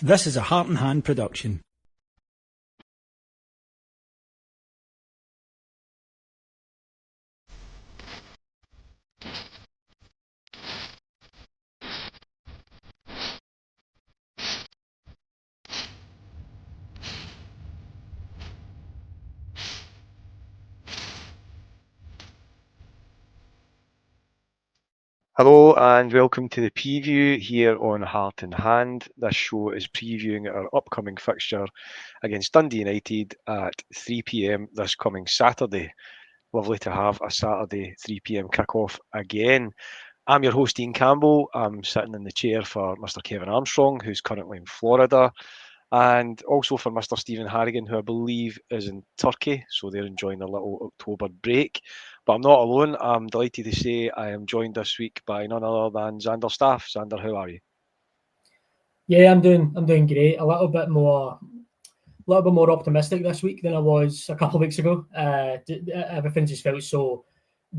This is a Heart and Hand production. Hello and welcome to the preview here on Heart in Hand. This show is previewing our upcoming fixture against Dundee United at 3 p.m. this coming Saturday. Lovely to have a Saturday 3 p.m. kick-off again. I'm your host Ian Campbell. I'm sitting in the chair for Mr. Kevin Armstrong, who's currently in Florida, and also for Mr. Stephen Harrigan, who I believe is in Turkey, so they're enjoying their little October break. But I'm not alone. I'm delighted to say I am joined this week by none other than Zander staff. Zander, how are you? Yeah, I'm doing great. A little bit more optimistic this week than I was a couple of weeks ago. Everything just felt so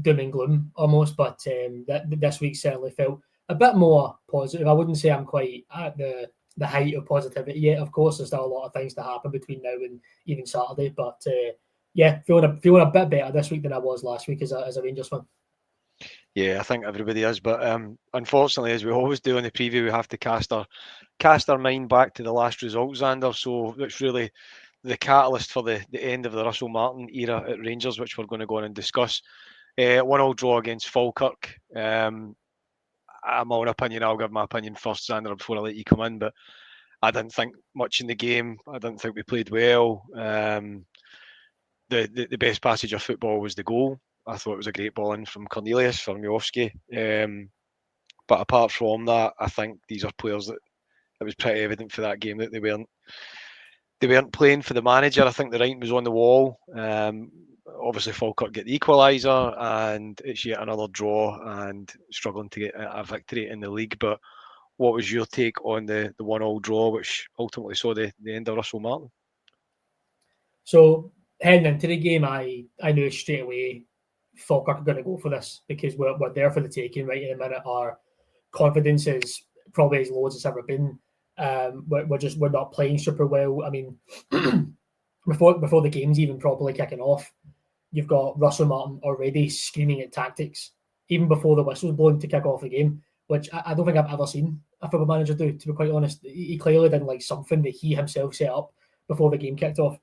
doom and gloom almost, but this week certainly felt a bit more positive. I wouldn't say I'm quite at the height of positivity yet. Of course, there's still a lot of things to happen between now and even Saturday, but yeah, feeling a bit better this week than I was last week as a Rangers fan. Yeah, I think everybody is, but unfortunately, as we always do in the preview, we have to cast our mind back to the last result, Zander. So it's really the catalyst for the end of the Russell Martin era at Rangers, which we're going to go on and discuss. 1-1 draw against Falkirk. I'm my own opinion. I'll give my opinion first, Zander, before I let you come in. But I didn't think much in the game. I didn't think we played well. The best passage of football was the goal. I thought it was a great ball in from Cornelius for Miovski. But apart from that, I think these are players that it was pretty evident for that game that they weren't playing for the manager. I think the writing was on the wall. Obviously, Falkirk get the equaliser, and it's yet another draw and struggling to get a victory in the league. But what was your take on the 1-1 draw, which ultimately saw the end of Russell Martin? So heading into the game, I knew straight away Falkirk are going to go for this because we're there for the taking right in a minute. Our confidence is probably as low as it's ever been. We're not playing super well. I mean, before the game's even properly kicking off, you've got Russell Martin already screaming at tactics, even before the whistle's blown to kick off the game, which I don't think I've ever seen a football manager do, to be quite honest. He clearly didn't like something that he himself set up before the game kicked off,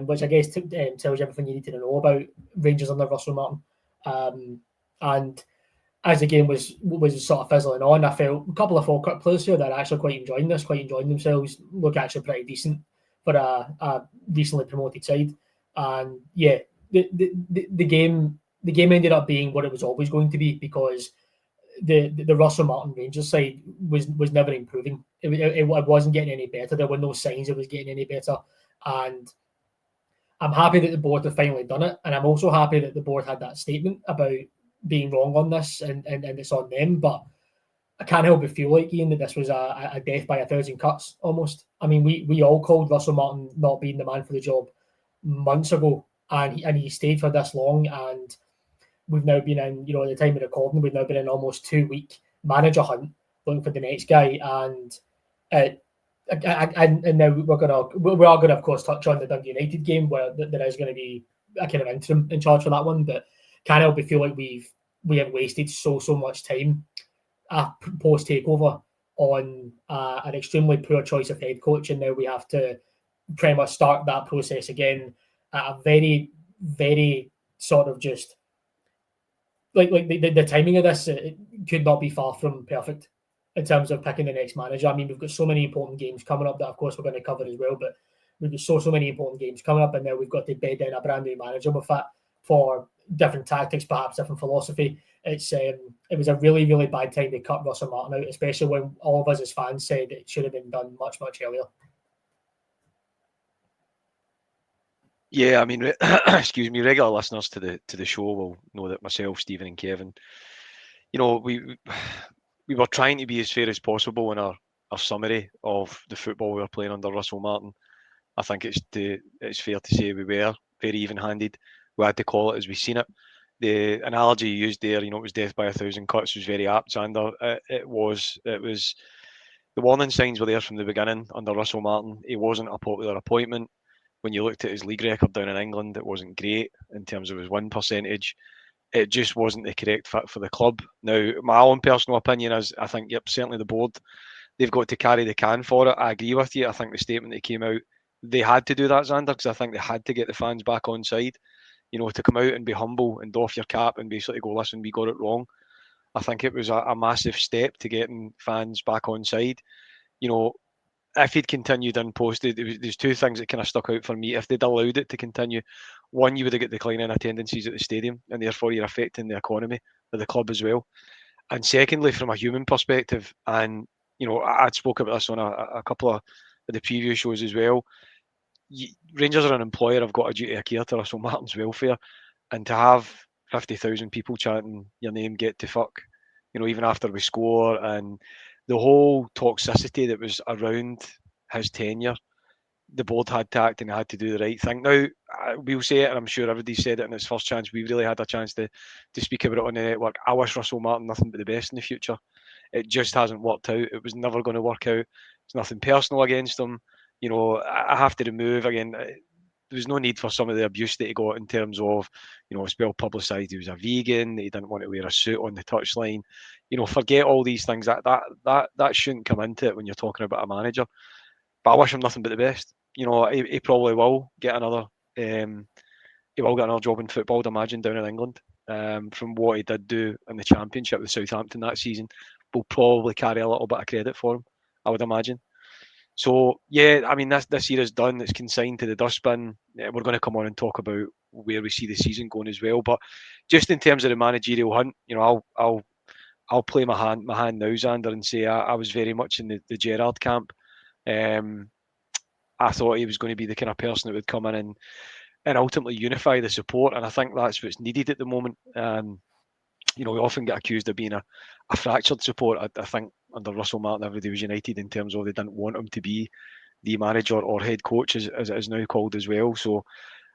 which I guess tells you everything you need to know about Rangers under Russell Martin. And as the game was sort of fizzling on, I felt a couple of Falkirk players here that are actually quite enjoying themselves, look actually pretty decent for a recently promoted side. And yeah, the game ended up being what it was always going to be because the Russell Martin Rangers side was never improving. It wasn't getting any better. There were no signs it was getting any better. And I'm happy that the board have finally done it. And I'm also happy that the board had that statement about being wrong on this and it's on them. But I can't help but feel like, Ian, that this was a death by 1,000 cuts almost. I mean, we all called Russell Martin not being the man for the job months ago. And he stayed for this long. And we've now been in, at the time of recording, we've now been in almost 2-week manager hunt looking for the next guy. And now we are gonna of course touch on the Dundee United game where there is going to be a kind of interim in charge for that one, but can't help but feel like we have wasted so much time post takeover on an extremely poor choice of head coach, and now we have to pretty much start that process again at a very sort of just like the timing of this, it could not be far from perfect in terms of picking the next manager. I mean, we've got so many important games coming up that, of course, we're going to cover as well. But we've got so many important games coming up, and now we've got to bed in a brand new manager with that for different tactics, perhaps different philosophy. It was a really bad time to cut Russell Martin out, especially when all of us as fans said it should have been done much earlier. Yeah, I mean, excuse me, regular listeners to the show will know that myself, Stephen, and Kevin, we were trying to be as fair as possible in our summary of the football we were playing under Russell Martin. I think it's fair to say we were very even-handed. We had to call it as we seen it. The analogy you used there, it was death by 1,000 cuts, was very apt, Zander. It was The warning signs were there from the beginning under Russell Martin. He wasn't a popular appointment. When you looked at his league record down in England, it wasn't great in terms of his win percentage. It just wasn't the correct fit for the club. Now, my own personal opinion is, I think, yep, certainly the board, they've got to carry the can for it. I agree with you. I think the statement that came out, they had to do that, Zander, because I think they had to get the fans back on side. You know, to come out and be humble and doff your cap and basically go, listen, we got it wrong. I think it was a massive step to getting fans back on side. You know, if he'd continued unposted, there's two things that kind of stuck out for me. If they'd allowed it to continue, one, you would have got declining attendances at the stadium, and therefore you're affecting the economy of the club as well. And secondly, from a human perspective, and you know, I'd spoke about this on a couple of the preview shows as well. Rangers are an employer. Have got a duty of care to Russell Martin's welfare, and to have 50,000 people chanting your name, get to fuck, you know, even after we score, and the whole toxicity that was around his tenure, the board had to act and had to do the right thing. Now, we'll say it, and I'm sure everybody said it in its first chance. We really had a chance to speak about it on the network. I wish Russell Martin nothing but the best in the future. It just hasn't worked out. It was never going to work out. It's nothing personal against him. You know, I have to remove again. There was no need for some of the abuse that he got in terms of, you know, it's well publicised he was a vegan, he didn't want to wear a suit on the touchline. You know, forget all these things. That shouldn't come into it when you're talking about a manager. But I wish him nothing but the best. You know, he probably will get another. He will get another job in football, I'd imagine, down in England. From what he did do in the Championship with Southampton that season, will probably carry a little bit of credit for him, I would imagine. So yeah, I mean this year is done. It's consigned to the dustbin. We're going to come on and talk about where we see the season going as well. But just in terms of the managerial hunt, you know, I'll play my hand now, Zander, and say I was very much in the Gerrard camp. I thought he was going to be the kind of person that would come in and ultimately unify the support, and I think that's what's needed at the moment. You know, we often get accused of being a fractured support. I think under Russell Martin, everybody was united in terms of they didn't want him to be the manager or head coach, as it is now called as well. So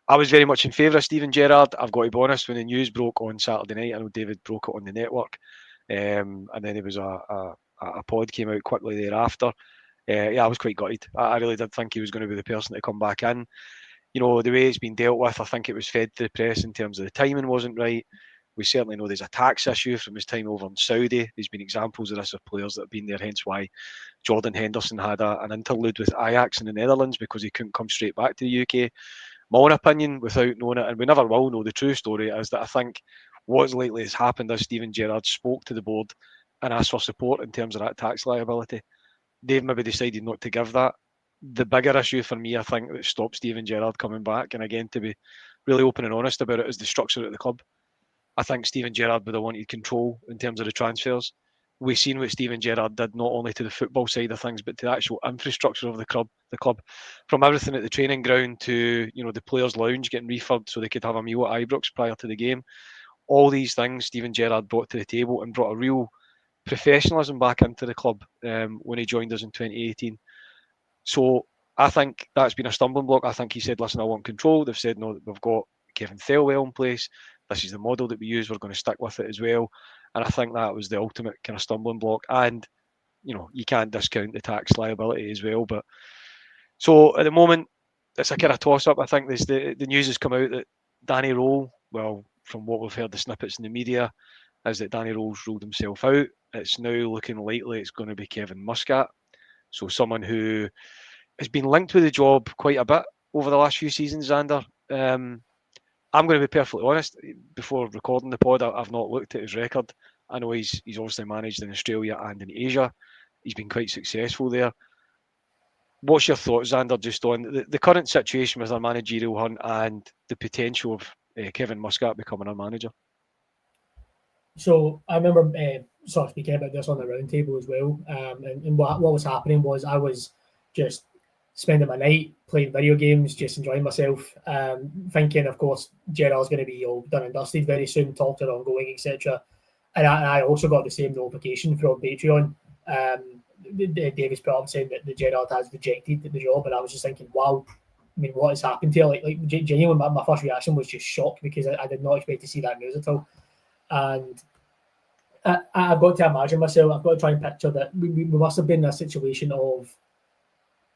I was very much in favour of Steven Gerrard. I've got to be honest, when the news broke on Saturday night, I know David broke it on the network, and then there was a pod came out quickly thereafter. Yeah, I was quite gutted. I really did think he was going to be the person to come back in. You know, the way it's been dealt with, I think it was fed to the press in terms of the timing wasn't right. We certainly know there's a tax issue from his time over in Saudi. There's been examples of this of players that have been there, hence why Jordan Henderson had an interlude with Ajax in the Netherlands because he couldn't come straight back to the UK. My own opinion, without knowing it, and we never will know the true story, is that I think what's likely has happened is Steven Gerrard spoke to the board and asked for support in terms of that tax liability. They've maybe decided not to give that. The bigger issue for me, I think, that stops Steven Gerrard coming back, and again, to be really open and honest about it, is the structure at the club. I think Steven Gerrard would have wanted control in terms of the transfers. We've seen what Steven Gerrard did not only to the football side of things, but to the actual infrastructure of the club. From everything at the training ground to, you know, the players' lounge getting refurbed so they could have a meal at Ibrox prior to the game. All these things Steven Gerrard brought to the table and brought a real professionalism back into the club when he joined us in 2018. So I think that's been a stumbling block. I think he said, listen, I want control. They've said, no, we've got Kevin Thelwell in place. This is the model that we use. We're going to stick with it as well. And I think that was the ultimate kind of stumbling block. And, you know, you can't discount the tax liability as well. But so at the moment, it's a kind of toss-up. I think there's the news has come out that Danny Rowe, well, from what we've heard, the snippets in the media, is that Danny Rowe's ruled himself out. It's now looking likely it's going to be Kevin Muscat. So someone who has been linked with the job quite a bit over the last few seasons, Zander. I'm going to be perfectly honest. Before recording the pod, I've not looked at his record. I know he's obviously managed in Australia and in Asia. He's been quite successful there. What's your thoughts, Zander, just on the current situation with our managerial hunt and the potential of Kevin Muscat becoming our manager? So I remember sort of speaking about this on the roundtable as well. And what was happening was I was just spending my night playing video games, just enjoying myself, thinking, of course, Gerrard's going to be all done and dusted very soon, talks are ongoing, etc. And I also got the same notification from Patreon. Davis put up saying that the Gerrard has rejected the job, and I was just thinking, wow, I mean, what has happened here? Like genuinely, my first reaction was just shock because I did not expect to see that news at all. And I've got to imagine myself, I've got to try and picture that we must have been in a situation of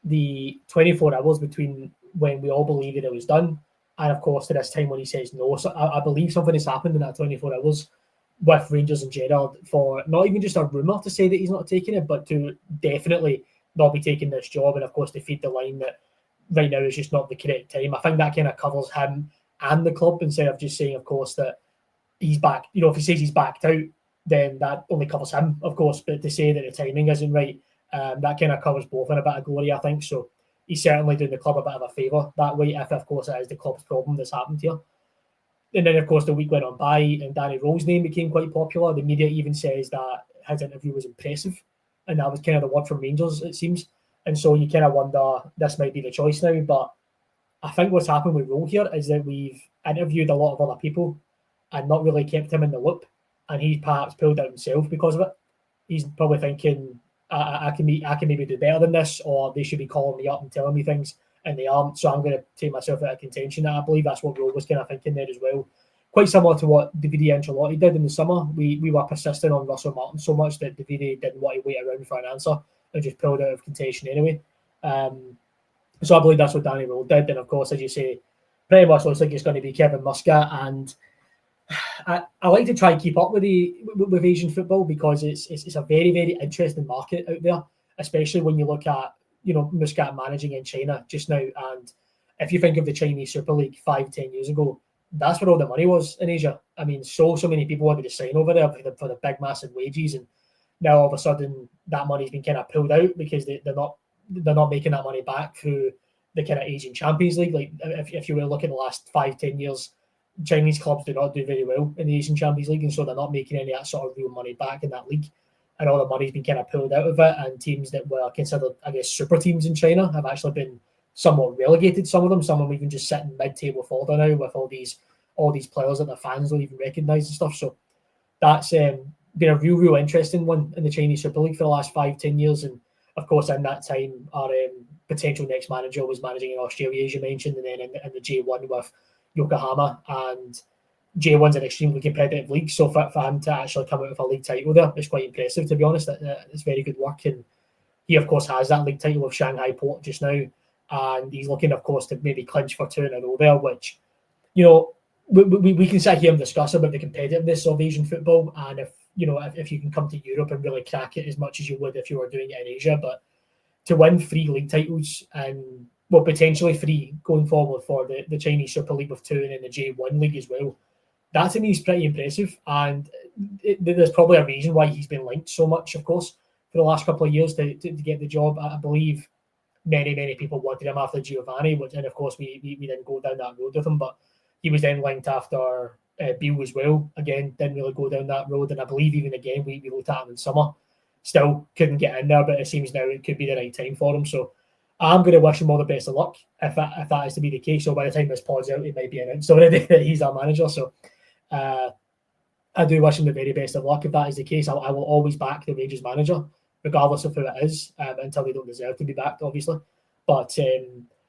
the 24 hours between when we all believed that it was done and, of course, to this time when he says no. So I believe something has happened in that 24 hours with Rangers and Gerrard for not even just a rumour to say that he's not taking it, but to definitely not be taking this job and, of course, to feed the line that right now is just not the correct time. I think that kind of covers him and the club instead of just saying, of course, that he's back. You know, if he says he's backed out, then that only covers him, of course. But to say that the timing isn't right, that kind of covers both in a bit of glory, I think. So he's certainly doing the club a bit of a favour that way, if of course it is the club's problem that's happened here. And then, of course, the week went on by and Danny Rowe's name became quite popular. The media even says that his interview was impressive. And that was kind of the word from Rangers, it seems. And so you kind of wonder, this might be the choice now. But I think what's happened with Rowe here is that we've interviewed a lot of other people and not really kept him in the loop. And he perhaps pulled out himself because of it. He's probably thinking, I can maybe do better than this, or they should be calling me up and telling me things, and they aren't. So I'm going to take myself out of contention. I believe that's what Rowe was kind of thinking there as well. Quite similar to what Davide Ancelotti did in the summer. We were persistent on Russell Martin so much that Davide didn't want to wait around for an answer and just pulled out of contention anyway. So I believe that's what Danny Rowe did. And of course, as you say, pretty much looks like it's going to be Kevin Muscat. And I like to try and keep up with Asian football because it's a very, very interesting market out there, especially when you look at, you know, Muscat managing in China just now. And if you think of the Chinese Super League 5-10 years ago, that's where all the money was in Asia. I mean, so many people wanted to sign over there for the big, massive wages, and now all of a sudden that money's been kind of pulled out because they're not making that money back through the kind of Asian Champions League. Like if you were to look at the last 5-10 years, Chinese clubs do not do very well in the Asian Champions League, and so they're not making any of that sort of real money back in that league. And all the money's been kind of pulled out of it, and teams that were considered, I guess, super teams in China have actually been somewhat relegated. Some of them even just sitting mid-table fodder now with all these players that the fans don't even recognise and stuff. So that's been a real interesting one in the Chinese Super League for the last 5-10 years. And of course, in that time, our potential next manager was managing in Australia, as you mentioned, and then in the J1 with Yokohama. And J1's an extremely competitive league, so for him to actually come out with a league title there is quite impressive, to be honest. It's very good work. And he, of course, has that league title with Shanghai Port just now. And he's looking, of course, to maybe clinch for 2 in a row there, which, you know, we can sit here and discuss about the competitiveness of Asian football, and if you can come to Europe and really crack it as much as you would if you were doing it in Asia. But to win 3 league titles and, well, potentially 3 going forward for the Chinese Super League with 2 and in the J1 league as well, that to me is pretty impressive. And there's probably a reason why he's been linked so much, of course, for the last couple of years to get the job. I believe many people wanted him after Giovanni, and of course we didn't go down that road with him, but he was then linked after Beale as well. Again, didn't really go down that road, and I believe even again we looked at him in summer, still couldn't get in there, but it seems now it could be the right time for him. So I'm going to wish him all the best of luck if that is to be the case. So by the time this pod's out, it might be announced already that he's our manager. So I do wish him the very best of luck if that is the case. I will always back the Rangers manager, regardless of who it is, until they don't deserve to be backed, obviously. But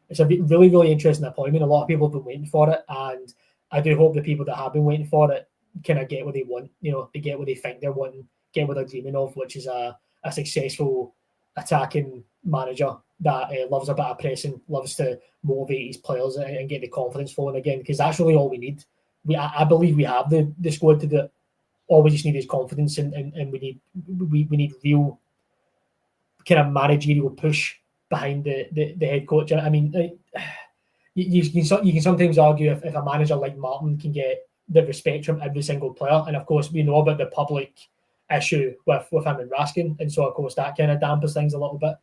it's a really interesting appointment. A lot of people have been waiting for it, and I do hope the people that have been waiting for it kind of get what they want. You know, they get what they think they're wanting, get what they're dreaming of, which is a successful attacking manager that loves a bit of pressing, loves to motivate his players and get the confidence flowing again, because that's really all we need. I believe we have the squad to do it. All we just need is confidence, and we need real kind of managerial push behind the head coach. I mean, you can sometimes argue if a manager like Martin can get the respect from every single player, and of course we know about the public issue with him and Raskin, and so of course that kind of dampers things a little bit.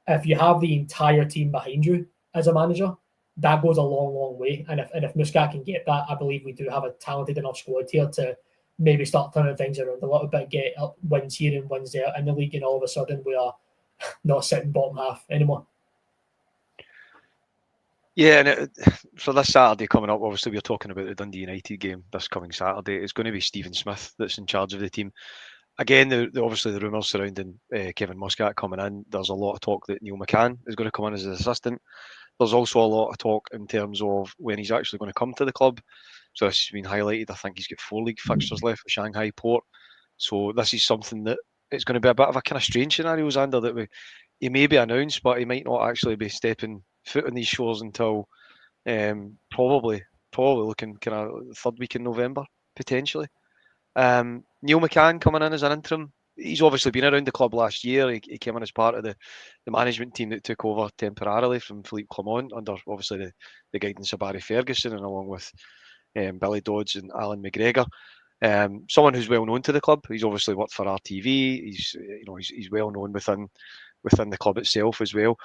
If you have the entire team behind you as a manager, that goes a long way. And if Muscat can get that, I believe we do have a talented enough squad here to maybe start turning things around a little bit, get wins here and wins there in the league, and all of a sudden we are not sitting bottom half anymore. Yeah, and so this Saturday coming up, obviously we're talking about the Dundee United game this coming Saturday. It's going to be Stephen Smith that's in charge of the team. Again, obviously the rumours surrounding Kevin Muscat coming in, there's a lot of talk that Neil McCann is going to come in as an assistant. There's also a lot of talk in terms of when he's actually going to come to the club. So this has been highlighted. I think he's got 4 league fixtures left with Shanghai Port. So this is something that it's going to be a bit of a kind of strange scenario, Zander, that he may be announced, but he might not actually be stepping foot on these shores until probably looking kind of third week in November, potentially. Neil McCann coming in as an interim. He's obviously been around the club last year. He came in as part of the management team that took over temporarily from Philippe Clement under obviously the guidance of Barry Ferguson, and along with Billy Dodds and Alan McGregor. Someone who's well known to the club. He's obviously worked for RTV. He's well known within the club itself as well.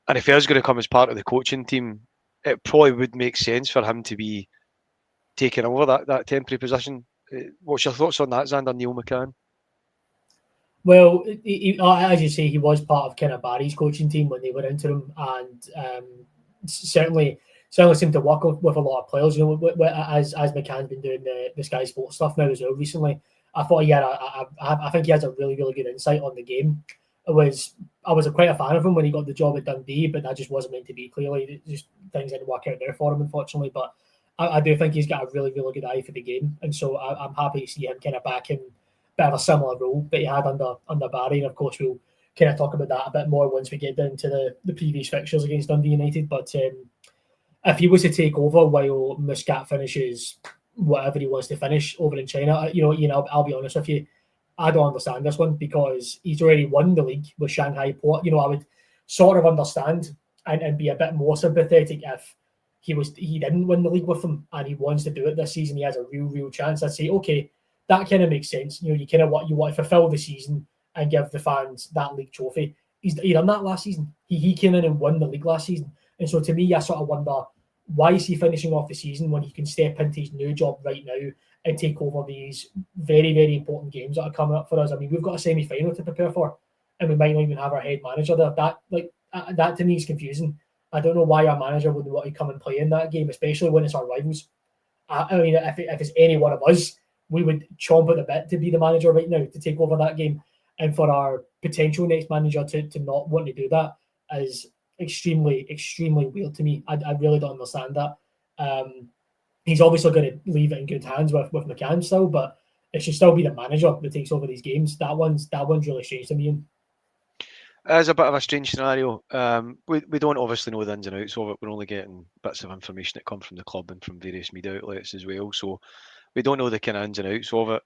And if he is going to come as part of the coaching team, it probably would make sense for him to be taking over that temporary position. What's your thoughts on that, Zander? Neil McCann? Well, as you say, he was part of kind of Barry's coaching team when they were interim, and certainly seemed to work with a lot of players. As McCann's been doing the Sky Sports stuff now as well recently. I thought I think he has a really, really good insight on the game. I was quite a fan of him when he got the job at Dundee, but that just wasn't meant to be. Clearly, just things didn't work out there for him, unfortunately. But I do think he's got a really, really good eye for the game, and so I'm happy to see him kind of back in a bit of a similar role that he had under Barry. And of course, we'll kind of talk about that a bit more once we get down to the previous fixtures against Dundee United. But if he was to take over while Muscat finishes whatever he wants to finish over in China, I'll be honest with you, I don't understand this one, because he's already won the league with Shanghai Port. I would sort of understand and be a bit more sympathetic if he didn't win the league with them and he wants to do it this season. He has a real chance. I'd say, okay, that kind of makes sense. You kind of want to fulfill the season and give the fans that league trophy. He done that last season. He came in and won the league last season. And so to me, I sort of wonder, why is he finishing off the season when he can step into his new job right now and take over these very, very important games that are coming up for us? I mean, we've got a semi-final to prepare for, and we might not even have our head manager there. That to me is confusing. I don't know why our manager wouldn't want to come and play in that game, especially when it's our rivals. I mean, if it's any one of us, we would chomp at the bit to be the manager right now, to take over that game. And for our potential next manager to not want to do that is extremely, extremely weird to me. I really don't understand that. He's obviously going to leave it in good hands with McCann still, but it should still be the manager that takes over these games. That one's really strange to me. It's a bit of a strange scenario. We don't obviously know the ins and outs of it. We're only getting bits of information that come from the club and from various media outlets as well. So we don't know the kind of ins and outs of it.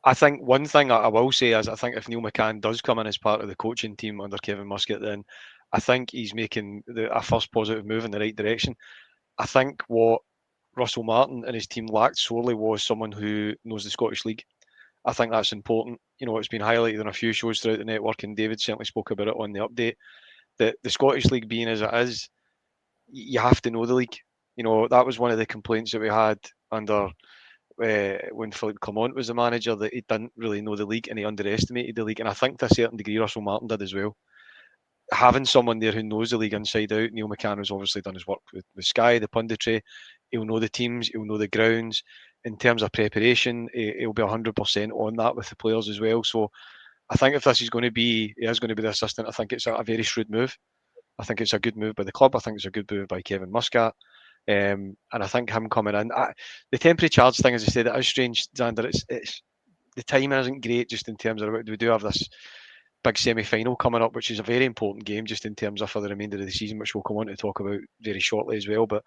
I think one thing I will say is, I think if Neil McCann does come in as part of the coaching team under Kevin Muscat, then I think he's making a first positive move in the right direction. I think what Russell Martin and his team lacked sorely was someone who knows the Scottish League. I think that's important. It's been highlighted on a few shows throughout the network, and David certainly spoke about it on the update, that the Scottish League being as it is, you have to know the league. That was one of the complaints that we had under when Philippe Clement was the manager, that he didn't really know the league and he underestimated the league. And I think to a certain degree Russell Martin did as well. Having someone there who knows the league inside out, Neil McCann has obviously done his work with Sky, the punditry. He'll know the teams, he'll know the grounds. In terms of preparation, he'll be 100% on that with the players as well. So I think if this is going to be, he is going to be the assistant, I think it's a very shrewd move. I think it's a good move by the club. I think it's a good move by Kevin Muscat. And I think him coming in, the temporary charge thing, as I said, it is strange, Zander. It's the timing isn't great, just in terms of, we do have this big semi-final coming up, which is a very important game, just in terms of for the remainder of the season, which we'll come on to talk about very shortly as well. But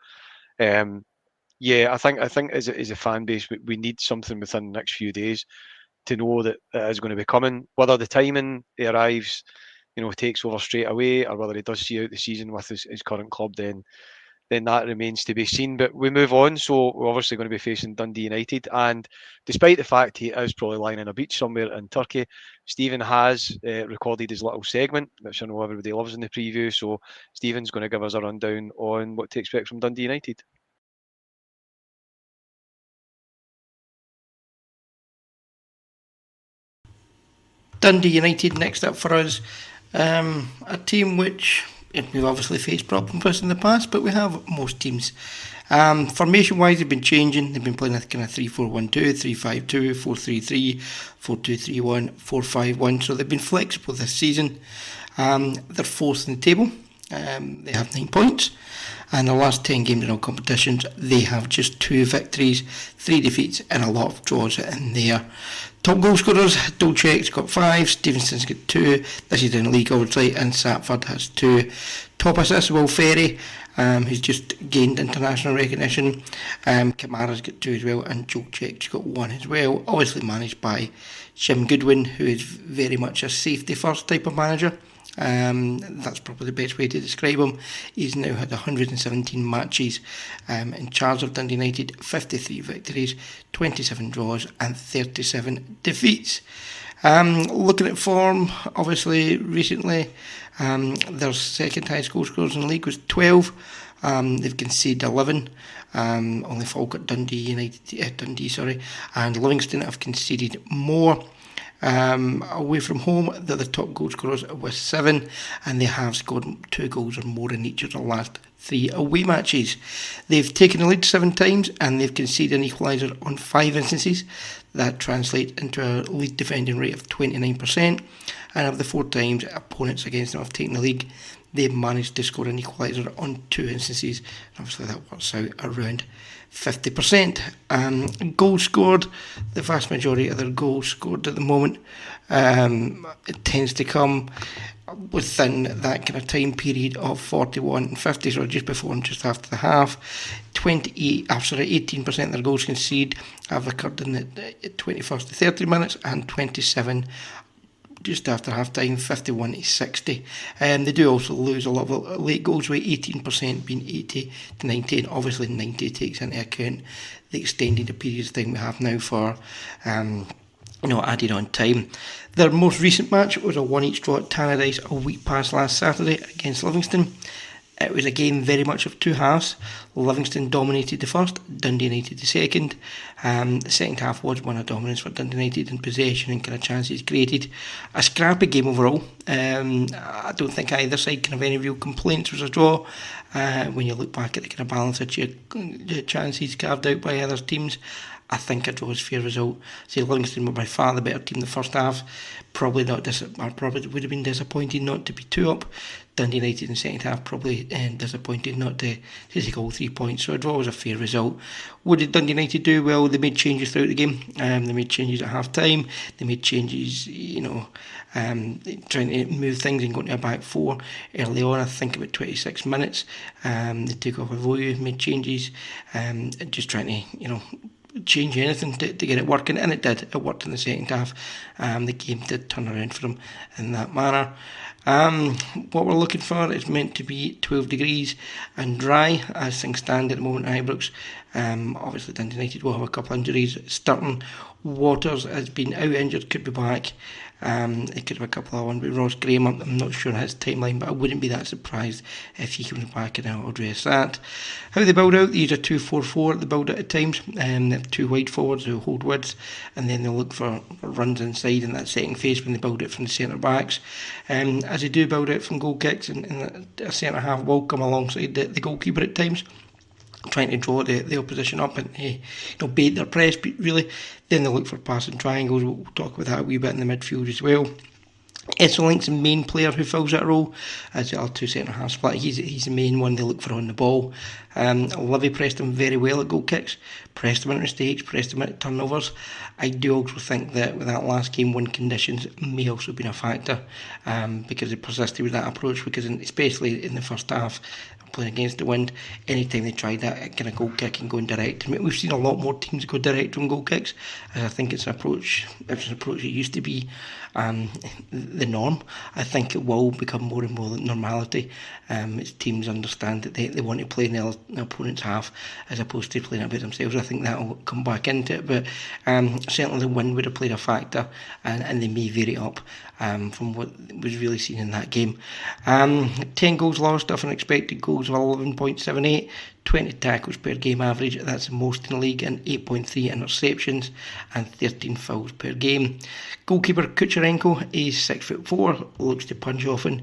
I think as a fan base, we need something within the next few days to know that it is going to be coming. Whether the timing he arrives, takes over straight away, or whether he does see out the season with his current club, then that remains to be seen. But we move on. So we're obviously going to be facing Dundee United. And despite the fact he is probably lying on a beach somewhere in Turkey, Stephen has recorded his little segment, which I know everybody loves in the preview. So Stephen's going to give us a rundown on what to expect from Dundee United. Dundee United next up for us. A team which we've obviously faced problems with in the past, but we have most teams. Formation wise, they've been changing. They've been playing a kind of 3-4-1-2, 3-5-2, 4-3-3, 4-2-3-1, 4-5-1. So they've been flexible this season. They're fourth in the table. They have 9 points, and the last 10 games in all competitions, they have just 2 victories, 3 defeats, and a lot of draws in there. Top goal scorers, Dolcek's got 5, Stevenson's got 2, this is in the league obviously, and Satford has 2. Top assists, Will Ferry, who's just gained international recognition. Kamara's got 2 as well, and Dolcek's got 1 as well, obviously managed by Jim Goodwin, who is very much a safety first type of manager. That's probably the best way to describe him. He's now had 117 matches in charge of Dundee United, 53 victories, 27 draws and 37 defeats. Looking at form, obviously recently their second highest goal scorers in the league was 12. They've conceded 11. Only Falkirk, Dundee, and Livingston have conceded more. Away from home, they're the top goal scorers with 7, and they have scored 2 goals or more in each of the last 3 away matches. They've taken the lead 7 times, and they've conceded an equaliser on 5 instances. That translates into a lead defending rate of 29%, and of the 4 times opponents against them have taken the league, they've managed to score an equaliser on 2 instances. Obviously that works out around 50%. Goals scored, the vast majority of their goals scored at the moment, it tends to come within that kind of time period of 41 and 50, so just before and just after the half. 18% of their goals conceded have occurred in the 21st to 30 minutes, and 27 just after half time, 51 to 60. They do also lose a lot of late goals, with 18% being 80 to 90, and obviously 90 takes into account the extended periods of time we have now for added on time. Their most recent match was a 1-1 draw at Tannadice a week past last Saturday against Livingston. It was a game very much of 2 halves. Livingston dominated the first, Dundee United the second. The second half was one of dominance for Dundee United in possession and kind of chances created. A scrappy game overall. I don't think either side can have any real complaints. It was a draw. When you look back at the kind of balance of chances carved out by other teams, I think a draw is a fair result. Say Livingston were by far the better team in the first half. Probably would have been disappointed not to be 2 up. Dundee United in the second half probably disappointed not to take all 3 points. So a draw was a fair result. What did Dundee United do? Well, they made changes throughout the game. They made changes at half time. They made changes, trying to move things and going to a back 4 early on. I think about 26 minutes. They took off Avoyu, made changes, just trying to, change anything to get it working, and it did. It worked in the second half. The game did turn around for them in that manner. What we're looking for is meant to be 12 degrees and dry as things stand at the moment at Ibrox. Obviously Dundee United will have a couple of injuries. Sturton Waters has been out injured, could be back. It could have a couple of ones with Ross Graham. I'm not sure his timeline, but I wouldn't be that surprised if he comes back, and I'll address that. How they build out, these are 2-4-4 they build it at times. They have 2 wide forwards who hold widths, and then they'll look for runs inside in that second phase when they build it from the centre backs. As they do build it from goal kicks, and a centre half will come alongside the goalkeeper at times, trying to draw the opposition up and bait their press, really. Then they look for passing triangles. We'll talk about that a wee bit in the midfield as well. Esselink's the main player who fills that role, as the other 2 centre half split. He's the main one they look for on the ball. Livy pressed him very well at goal kicks, pressed him into mistakes, pressed him into turnovers. I do also think that with that last game, wind conditions may also have been a factor, because they persisted with that approach, because especially in the first half, playing against the wind, anytime they tried that kind of goal kick and going direct. I mean, we've seen a lot more teams go direct from goal kicks, as I think it's an approach it used to be the norm. I think it will become more and more normality as teams understand that they want to play in the opponent's half as opposed to playing a bit themselves. I think that will come back into it, but certainly the wind would have played a factor, and they may vary up from what was really seen in that game. 10 goals lost off an expected goals of 11.78, 20 tackles per game average, that's the most in the league, and 8.3 interceptions and 13 fouls per game. Goalkeeper Kucherenko is 6'4", looks to punch often.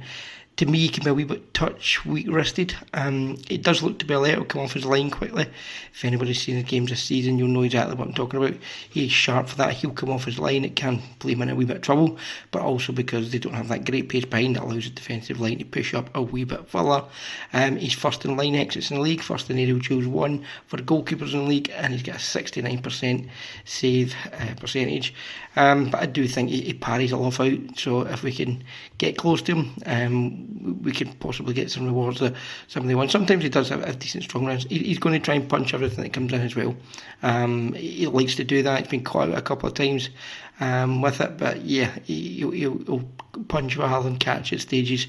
To me, he can be a wee bit weak-wristed. It does look to be alert, will come off his line quickly. If anybody's seen his games this season, you'll know exactly what I'm talking about. He's sharp for that, he'll come off his line, it can play him in a wee bit of trouble, but also because they don't have that great pace behind, it allows the defensive line to push up a wee bit further. He's first in line exits in the league, first in aerial duels 1 for goalkeepers in the league, and he's got a 69% save percentage. But I do think he parries a lot out, so if we can get close to him, we could possibly get some rewards that somebody wants. Sometimes he does have decent strong runs. He's going to try and punch everything that comes in as well. He likes to do that. He's been caught out a couple of times with it, but yeah, he'll punch rather than catch at stages,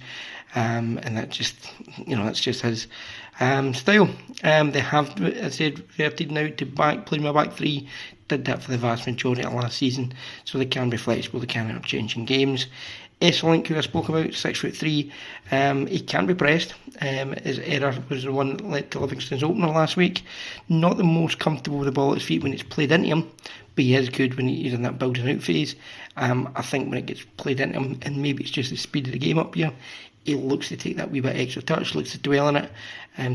and that's just his style. They have, as I said, reverted now to playing my back three. Did that for the vast majority of last season, so they can be flexible, they can interchange in games. S-Link, who I spoke about, 6'3", he can be pressed. His error was the one that led to Livingston's opener last week. Not the most comfortable with the ball at his feet when it's played into him, but he is good when he's in that building out phase. I think when it gets played into him, and maybe it's just the speed of the game up here, he looks to take that wee bit extra touch, looks to dwell on it,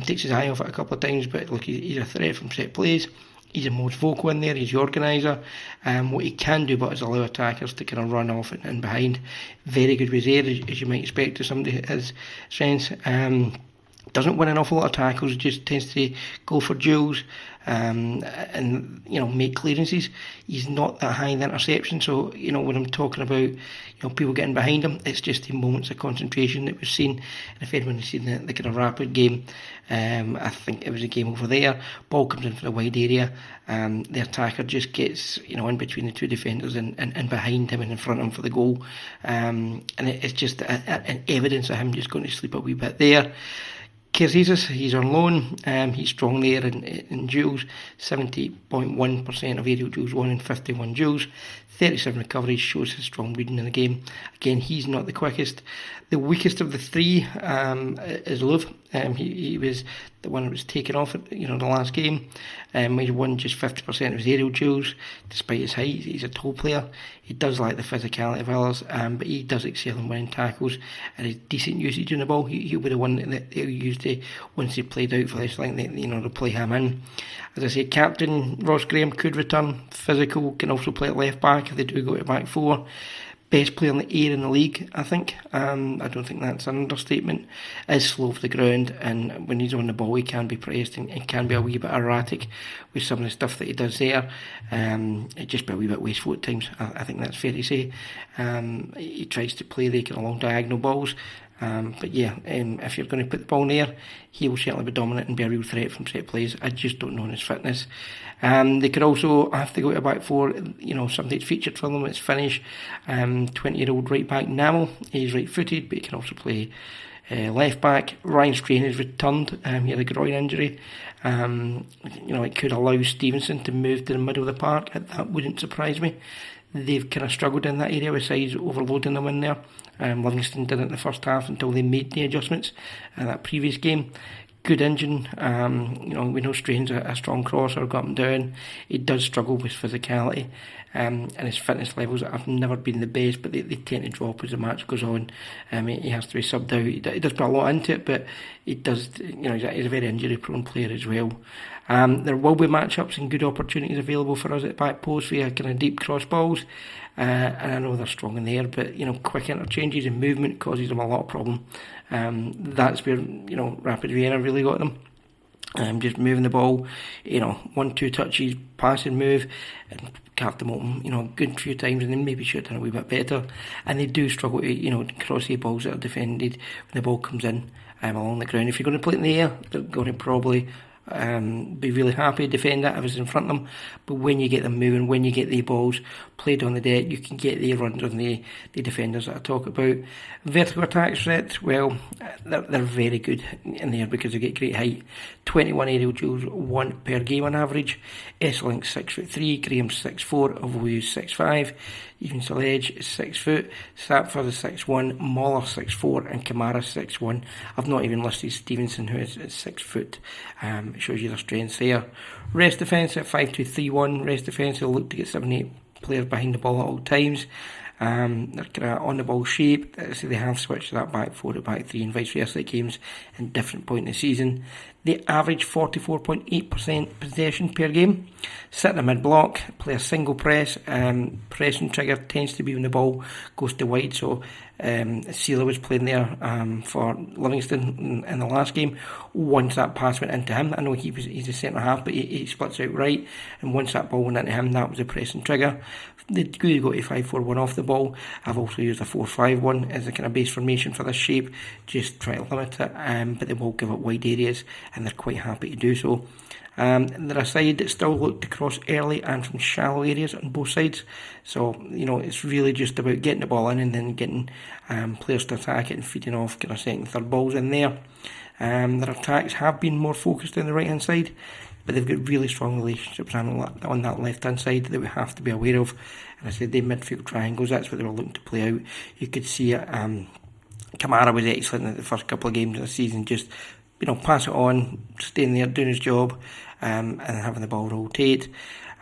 takes his eye off it a couple of times, but look, he's a threat from set plays. He's the most vocal in there, he's the organiser. What he can do but is allow attackers to kind of run off and behind. Very good with his air, as you might expect to somebody at his strengths. Doesn't win an awful lot of tackles, just tends to go for duels and make clearances. He's not that high in the interception, so when I'm talking about people getting behind him, it's just in moments of concentration that we've seen. And if anyone has seen the kind of rapid game, I think it was a game over there. Ball comes in for a wide area, the attacker just gets in between the two defenders and behind him and in front of him for the goal, and it's just an evidence of him just going to sleep a wee bit there. Kerzizis, he's on loan, he's strong there in duels, 70.1% of aerial duels won in 51 duels, 37 recoveries, shows his strong reading in the game. Again, he's not the quickest. The weakest of the three is Love. He was the one that was taken off at the last game. He won just 50% of his aerial duels, despite his height. He's a tall player. He does like the physicality of others, but he does excel in winning tackles and his decent usage in the ball. He'll be the one that they'll use once they played out for this, like to play him in. As I say, captain Ross Graham could return. Physical, can also play at left back if they do go to back four. Best player in the air in the league, I think. I don't think that's an understatement. Is slow off the ground, and when he's on the ball, he can be pressed and can be a wee bit erratic with some of the stuff that he does there. It just be a wee bit wasteful at times. I think that's fair to say. He tries to play the kind of long diagonal balls. But yeah, if you're going to put the ball in the air, he will certainly be dominant and be a real threat from set plays. I just don't know his fitness. They could also have to go to back four. Something that's featured for them. It's Finnish 20-year-old right back Namel. He's right-footed, but he can also play left back. Ryan Strain has returned. He had a groin injury. It could allow Stevenson to move to the middle of the park. That wouldn't surprise me. They've kind of struggled in that area with sides overloading them in there. Livingston did it in the first half until they made the adjustments in that previous game. Good engine. We know Strain's a strong crosser, got him down. He does struggle with physicality, and his fitness levels have never been the best, but they tend to drop as the match goes on. He has to be subbed out. He does put a lot into it, but he does. He's a very injury-prone player as well. There will be matchups and good opportunities available for us at back post via kind of deep cross balls, and I know they're strong in the air, but quick interchanges and movement causes them a lot of problem. That's where Rapid Vienna really got them. Just moving the ball, 1-2 touches, pass and move, and carved them open, a good few times, and then maybe should have done a wee bit better. And they do struggle to, cross the balls that are defended when the ball comes in along the ground. If you're going to play it in the air, they're going to probably be really happy to defend that if it's in front of them, but when you get them moving, when you get the balls played on the deck, you can get the runs on the defenders that I talk about. Vertical attacks threat, well, they're very good in there because they get great height. 21 aerial duels, 1 per game on average. S-Link 6'3", Graham's 6'4", Ovoyu's 6'5", even Sledge is 6 foot, Sapford is 6'1", Moller 6'4", and Kamara 6'1". I've not even listed Stevenson, who is 6 foot. It shows you their strengths there. Rest defence at 5-2-3-1. Rest defence will look to get 7-8 players behind the ball at all times. They're kind of on the ball shape, so they have switched to that back 4 to back 3 and vice versa at games in different point in the season. They average 44.8% possession per game. Sit in the mid block, play a single press. Pressing trigger tends to be when the ball goes to wide. So Sealer was playing there for Livingston in the last game. Once that pass went into him, I know he's a centre half, but he splits out right. And once that ball went into him, that was a pressing trigger. They do go to 5-4-1 off the ball. I've also used a 4-5-1 as a kind of base formation for this shape, just try to limit it, but they will give up wide areas, and they're quite happy to do so. They're a side that still look to cross early and from shallow areas on both sides. So, it's really just about getting the ball in and then getting players to attack it and feeding off kind of second, third balls in there. Their attacks have been more focused on the right hand side, but they've got really strong relationships on that left hand side that we have to be aware of. And I said the midfield triangles, that's what they were looking to play out. You could see it. Kamara was excellent in the first couple of games of the season, just pass it on, staying there, doing his job, and having the ball rotate.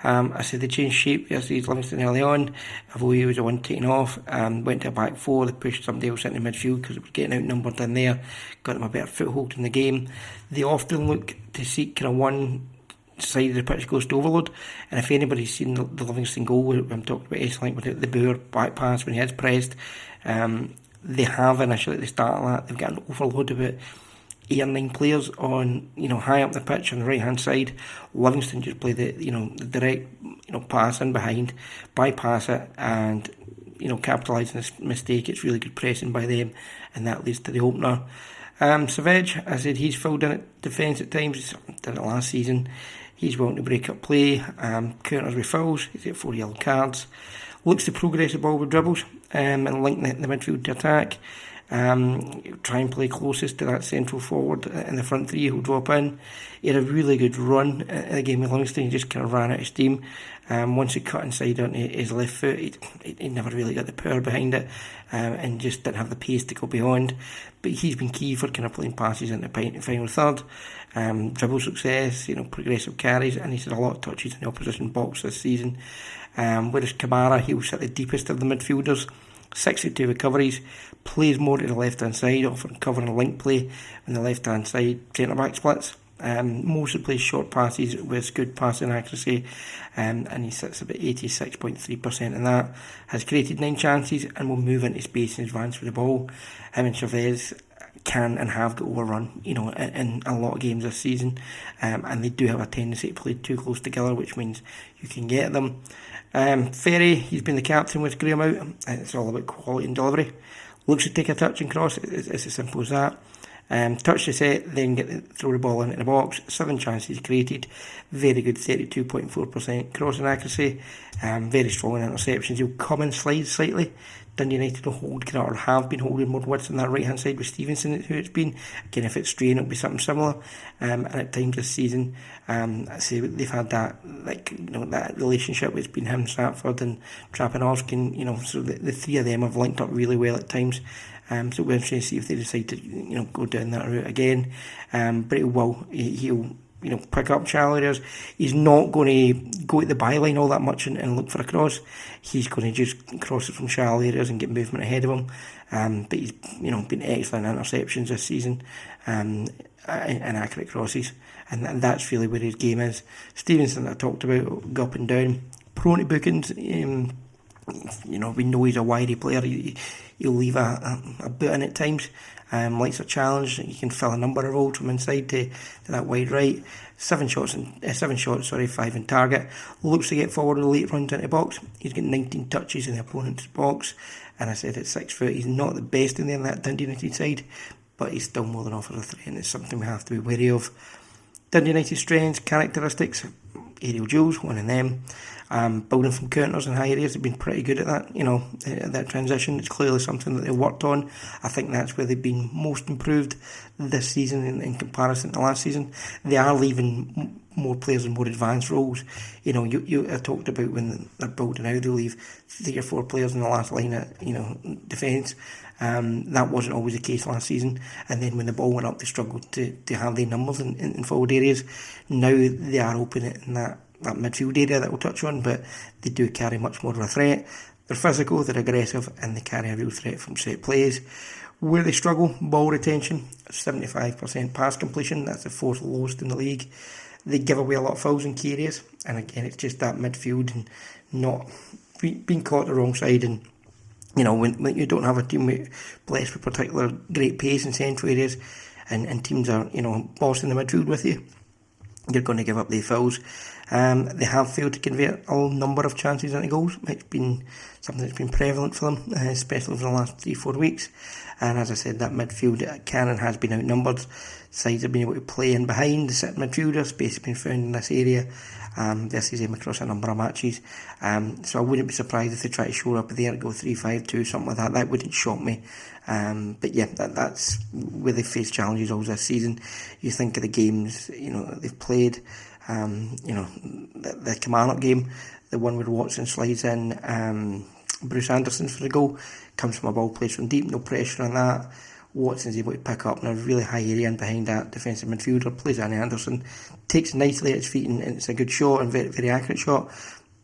I said they changed shape versus Livingston early on. Avoy was the one taking off, went to a back 4, they pushed somebody else into midfield because it was getting outnumbered in there, got them a better foothold in the game. They often look to seek kind of one side of the pitch goes to overload, and if anybody's seen the Livingston goal, I'm talking about S-Link with the Boer back pass when he has pressed, they have initially at the start of that, they've got an overload of it. 8 or 9 players on, high up the pitch on the right hand side. Livingston just play the direct, pass in behind, bypass it, and capitalise on this mistake. It's really good pressing by them, and that leads to the opener. Savage, I said he's filled in at defence at times. He's done it last season. He's willing to break up play, counters with fouls. He's got 4 yellow cards. Looks to progress the ball with dribbles and link the midfield to attack. Try and play closest to that central forward in the front 3 who'll drop in. He had a really good run in the game with Livingston. He just kind of ran out of steam. Once he cut inside on his left foot, he never really got the power behind it, and just didn't have the pace to go beyond. But he's been key for kind of playing passes in the final third, dribble success, progressive carries, and he's had a lot of touches in the opposition box this season. Whereas Kamara, he was at the deepest of the midfielders. 62 recoveries, plays more to the left hand side, often covering link play on the left hand side centre back splits. Mostly plays short passes with good passing accuracy, and he sits about 86.3% in that. Has created 9 chances and will move into space and advance with the ball. Him and Chavez can and have got overrun, in a lot of games this season, and they do have a tendency to play too close together, which means you can get them. Ferry, he's been the captain with Graham out, and it's all about quality and delivery. Looks to take a touch and cross, it's as simple as that. Touch the set, then throw the ball into the box. 7 chances created, very good 32.4% crossing accuracy, very strong in interceptions. He'll come and slide slightly. Dundee United will hold, or have been holding more width on that right hand side with Stevenson, who it's been. Again, if it's straying, it'll be something similar. And at times this season, I say they've had that, that relationship with been him, Stratford, and Trapanovsky. So the 3 of them have linked up really well at times. So we're interested to see if they decide to, go down that route again. But he'll pick up shallow areas. He's not going to go to the byline all that much and look for a cross. He's going to just cross it from shallow areas and get movement ahead of him. But he's been excellent in interceptions this season, and accurate crosses, and that's really where his game is. Stevenson, that I talked about, go up and down, prone to bookings. We know he's a wiry player. He'll leave a boot in at times. Likes a challenge. He can fill a number of roles from inside to that wide right. 7 shots, 5 in target. Looks to get forward in the late runs into the box. He's got 19 touches in the opponent's box, and I said at 6 foot, he's not the best in that Dundee United side, but he's still more than offers a threat, and it's something we have to be wary of. Dundee United strengths, characteristics. aerial duels, winning them. Building from counters and high areas, they've been pretty good at that, that transition. It's clearly something that they've worked on. I think that's where they've been most improved this season in comparison to last season. They are leaving more players in more advanced roles. You talked about when they're building out, they'll leave 3 or 4 players in the last line at, defence. That wasn't always the case last season, and then when the ball went up, they struggled to have their numbers in forward areas. Now they are open in that midfield area that we'll touch on, but they do carry much more of a threat. They're physical, they're aggressive, and they carry a real threat from set plays. Where they struggle, ball retention, 75% pass completion, that's the 4th lowest in the league. They give away a lot of fouls in key areas, and again, it's just that midfield and not being caught the wrong side. And when you don't have a team blessed with particular great pace in central areas, and teams are bossing the midfield with you, you're going to give up the fouls. They have failed to convert a number of chances into goals. It's been something that's been prevalent for them, especially over the last 3-4 weeks. And as I said, that midfield cannon has been outnumbered. Sides have been able to play in behind the set midfielder. Space has been found in this area versus them across a number of matches. So I wouldn't be surprised if they try to shore up there, go 3-5-2, something like that. That wouldn't shock me. But yeah, that's where they face challenges all this season. You think of the games they've played. The Kilmarnock game, the one where Watson slides in Bruce Anderson for the goal, comes from a ball placed from deep, no pressure on that. Watson's able to pick up in a really high area and behind that defensive midfielder, plays on Anderson, takes it nicely at his feet, and it's a good shot and very, very accurate shot,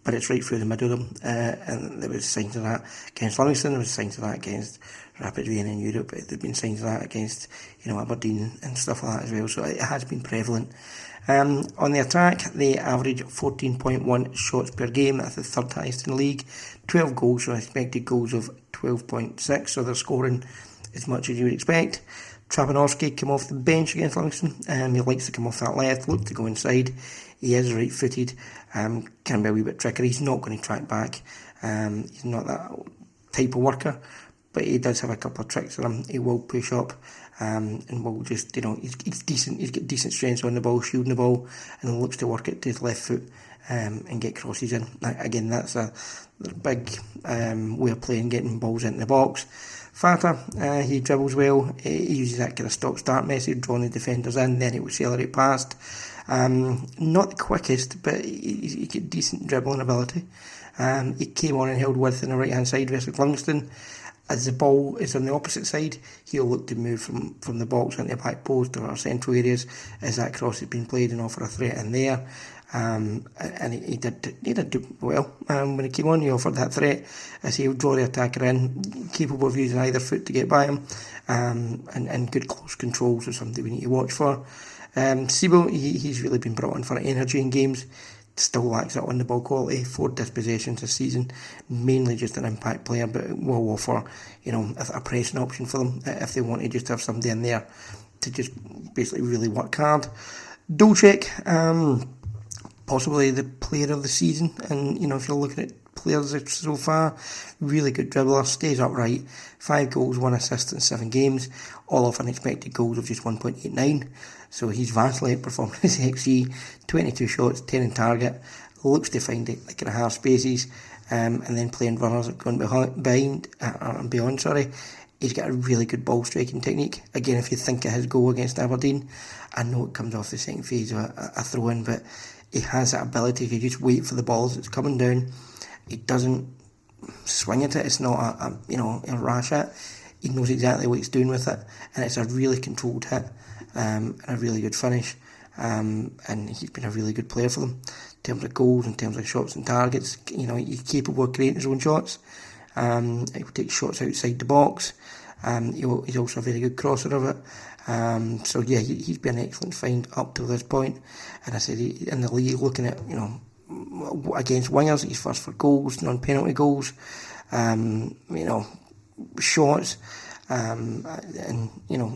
but it's right through the middle of them. And there was signs of that against Livingston, there was signs of that against Rapid Vienna in Europe, there've been signs of that against Aberdeen and stuff like that as well, so it has been prevalent. On the attack, they average 14.1 shots per game. That's the 3rd highest in the league. 12 goals, so expected goals of 12.6, so they're scoring as much as you would expect. Trapanovski came off the bench against Livingston. He likes to come off that left, look to go inside. He is right-footed, can be a wee bit trickery. He's not going to track back. He's not that type of worker, but he does have a couple of tricks on him. He will push up. And will just, he's decent. He's got decent strength on the ball, shielding the ball, and looks to work it to his left foot and get crosses in. Again, that's a big way of playing, getting balls into the box. Fata, he dribbles well. He uses that kind of stop-start method, drawing the defenders in, then he will accelerate past. Not the quickest, but he's got decent dribbling ability. He came on and held width on the right-hand side versus Livingston. As the ball is on the opposite side, he'll look to move from the box into the back post or central areas as that cross has been played and offer a threat in there. And he did do well when he came on. He offered that threat as he would draw the attacker in, capable of using either foot to get by him, and good close controls is something we need to watch for. Siebel, he's really been brought on for energy in games. Still lacks that on the ball quality. 4 dispossessions this season, mainly just an impact player, but will offer a pressing option for them if they want to just have somebody in there to just basically really work hard. Dolchek, possibly the player of the season, and if you're looking at players so far, really good dribbler, stays upright, 5 goals, 1 assist in 7 games, all off unexpected goals of just 1.89. So he's vastly outperformed his XG, 22 shots, 10 in target, looks to find it like in half spaces, and then playing runners going behind and beyond. He's got a really good ball striking technique. Again, if you think of his goal against Aberdeen, I know it comes off the second phase of a throw in, but he has that ability to just wait for the ball as it's coming down. He doesn't swing at it. It's not a rash hit. He knows exactly what he's doing with it, and it's a really controlled hit. And a really good finish, and he's been a really good player for them in terms of goals, in terms of shots and targets. He's capable of creating his own shots. He will take shots outside the box. He's also a very good crosser of it. So yeah, he's been an excellent find up to this point. And I said in the league, looking at against wingers, he's first for goals, non-penalty goals, shots. And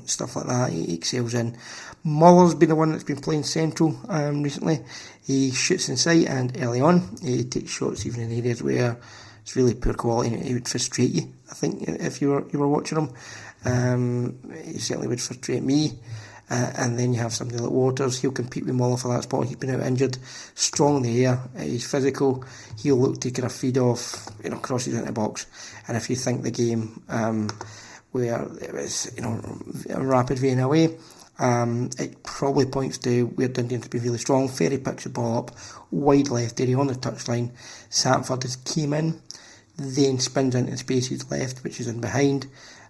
stuff like that, he excels in. Muller's been the one that's been playing central recently. He shoots in sight and early on. He takes shots even in areas where it's really poor quality and he would frustrate you, I think, if you were watching him. He certainly would frustrate me. and then you have somebody like Waters. He'll compete with Muller for that spot. He's been out injured. Strong in the air. He's physical. He'll look to kind of feed off, crosses into the box. And if you think the game where it was, a rapid vein away, it probably points to where Dundee to be really strong. Ferry picks the ball up, wide left area on the touchline. Sanford has came in, then spins into the spaces left, which is in behind.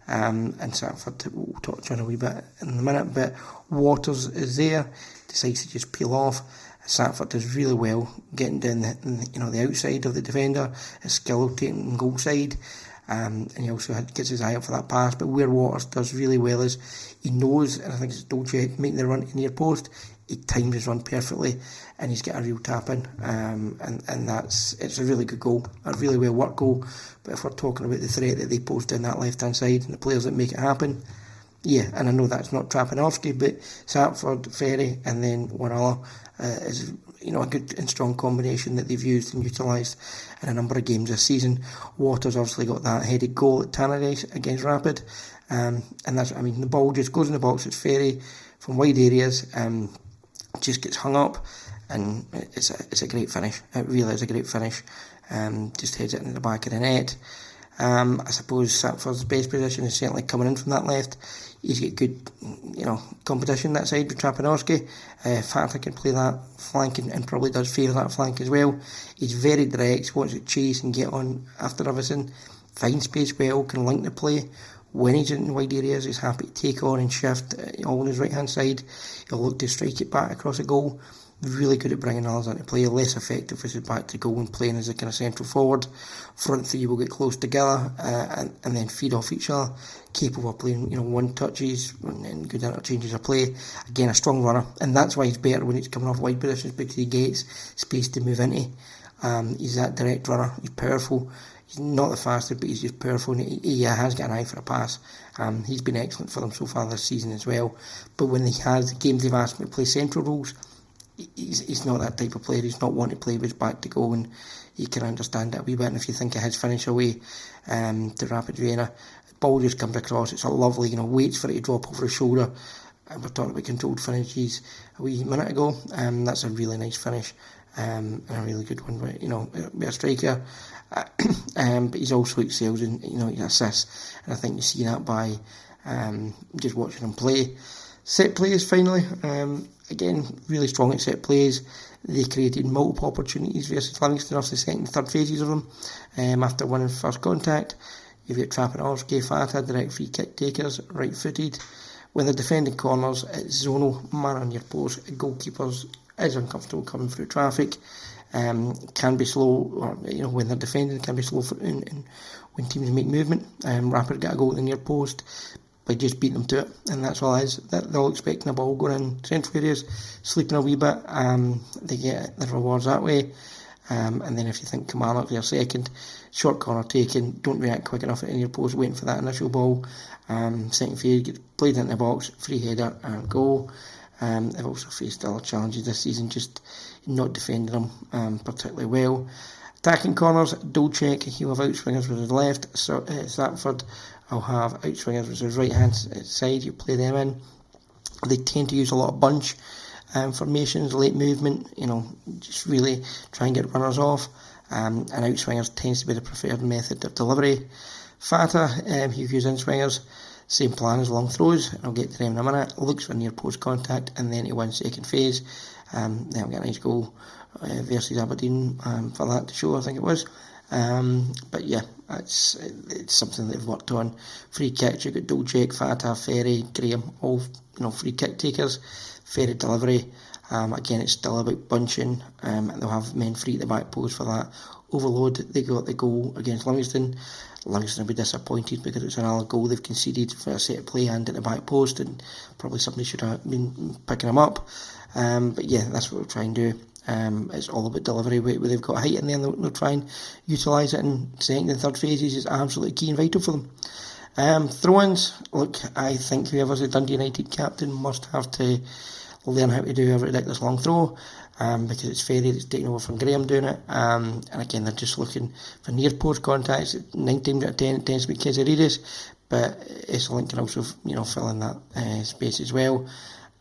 And Sanford, we'll touch on a wee bit in a minute, but Waters is there, decides to just peel off. Sanford does really well getting down the outside of the defender. His skill taking goal side. And he also gets his eye out for that pass. But where Waters does really well is he knows, and I think it's Dolce making the run to near post, he timed his run perfectly, and he's got a real tap in, and it's a really good goal, a really well worked goal. But if we're talking about the threat that they pose down that left hand side and the players that make it happen, yeah, and I know that's not Trapanovsky, but Sanford, Ferry, and then one other is a good and strong combination that they've used and utilised in a number of games this season. Waters obviously got that headed goal at Tannadice against Rapid, and that's, the ball just goes in the box. It's Ferry from wide areas, just gets hung up, and it's a great finish. It really is a great finish. Just heads it into the back of the net. I suppose Sanford's best position is certainly coming in from that left. He's got good, competition that side with Trapanovsky. Fata can play that flank and probably does favour that flank as well. He's very direct, wants to chase and get on after everything. Finds space well, can link the play. When he's in wide areas, he's happy to take on and shift all on his right hand side. He'll look to strike it back across a goal. Really good at bringing others into play. Less effective as his back to goal and playing as a kind of central forward. Front three will get close together and then feed off each other. Capable of playing, one touches and good interchanges of play. Again, a strong runner, and that's why he's better when he's coming off wide positions, because he gets space to move into. He's that direct runner. He's powerful. He's not the fastest, but he's just powerful, and he has got an eye for a pass. He's been excellent for them so far this season as well. But when he has games they've asked him to play central roles, he's not that type of player. He's not wanting to play with his back to goal, and you can understand that a wee bit. And if you think of his finish away to Rapid Vienna, the ball just comes across. It's a lovely, waits for it to drop over his shoulder. And we're talking about controlled finishes a wee minute ago. That's a really nice finish, and a really good one. With a striker, but he's also excels in his assists, and I think you see that by just watching him play. Set plays finally. Again, really strong at set plays. They created multiple opportunities versus Livingston off the second and third phases of them. After winning first contact, you've got Trapanovsky, Fata, direct free kick takers, right footed. When they're defending corners, it's zonal, man on your post. Goalkeepers is uncomfortable coming through traffic. Can be slow, or when they're defending, can be slow when teams make movement. Rapid got a goal in the near post by just beating them to it, and that's all it is. They're all expecting a ball going in central areas, sleeping a wee bit. They get their rewards that way. And then if you think Kamarnock, their second, short corner taken, don't react quick enough in your post, waiting for that initial ball. Second phase gets played into the box, free header and goal. They've also faced other challenges this season, just not defending them particularly well. Attacking corners, Dolcek, he'll have outswingers with his left. Satford will have outswingers with his right hand side. You play them in. They tend to use a lot of bunch formations, late movement, just really try and get runners off. And outswingers tends to be the preferred method of delivery. Fata, he'll use inswingers. Same plan as long throws. I'll get to them in a minute. Looks for near post contact and then he wins second phase. They'll get a nice goal versus Aberdeen for that to show, I think it was. But yeah, it's something they've worked on. Free kicks, you've got Dolcek, Fata, Ferry, Graham, all free kick takers. Ferry delivery. Again, it's still about bunching, and they'll have men free at the back post for that. Overload, they got the goal against Livingston. Livingston will be disappointed because it's another goal they've conceded for a set play and at the back post, and probably somebody should have been picking them up. But yeah, that's what we'll try and do. It's all about delivery. Where they've got height in there, they'll try and utilise it in second and third phases. Is absolutely key and vital for them. Throw-ins, look, I think whoever's the Dundee United captain must have to learn how to do a ridiculous long throw, because it's Ferry that's taking over from Graham doing it, and again they're just looking for near post contacts. 9 times out of 10 it tends to be Keziridis, but Esselink can also fill in that space as well.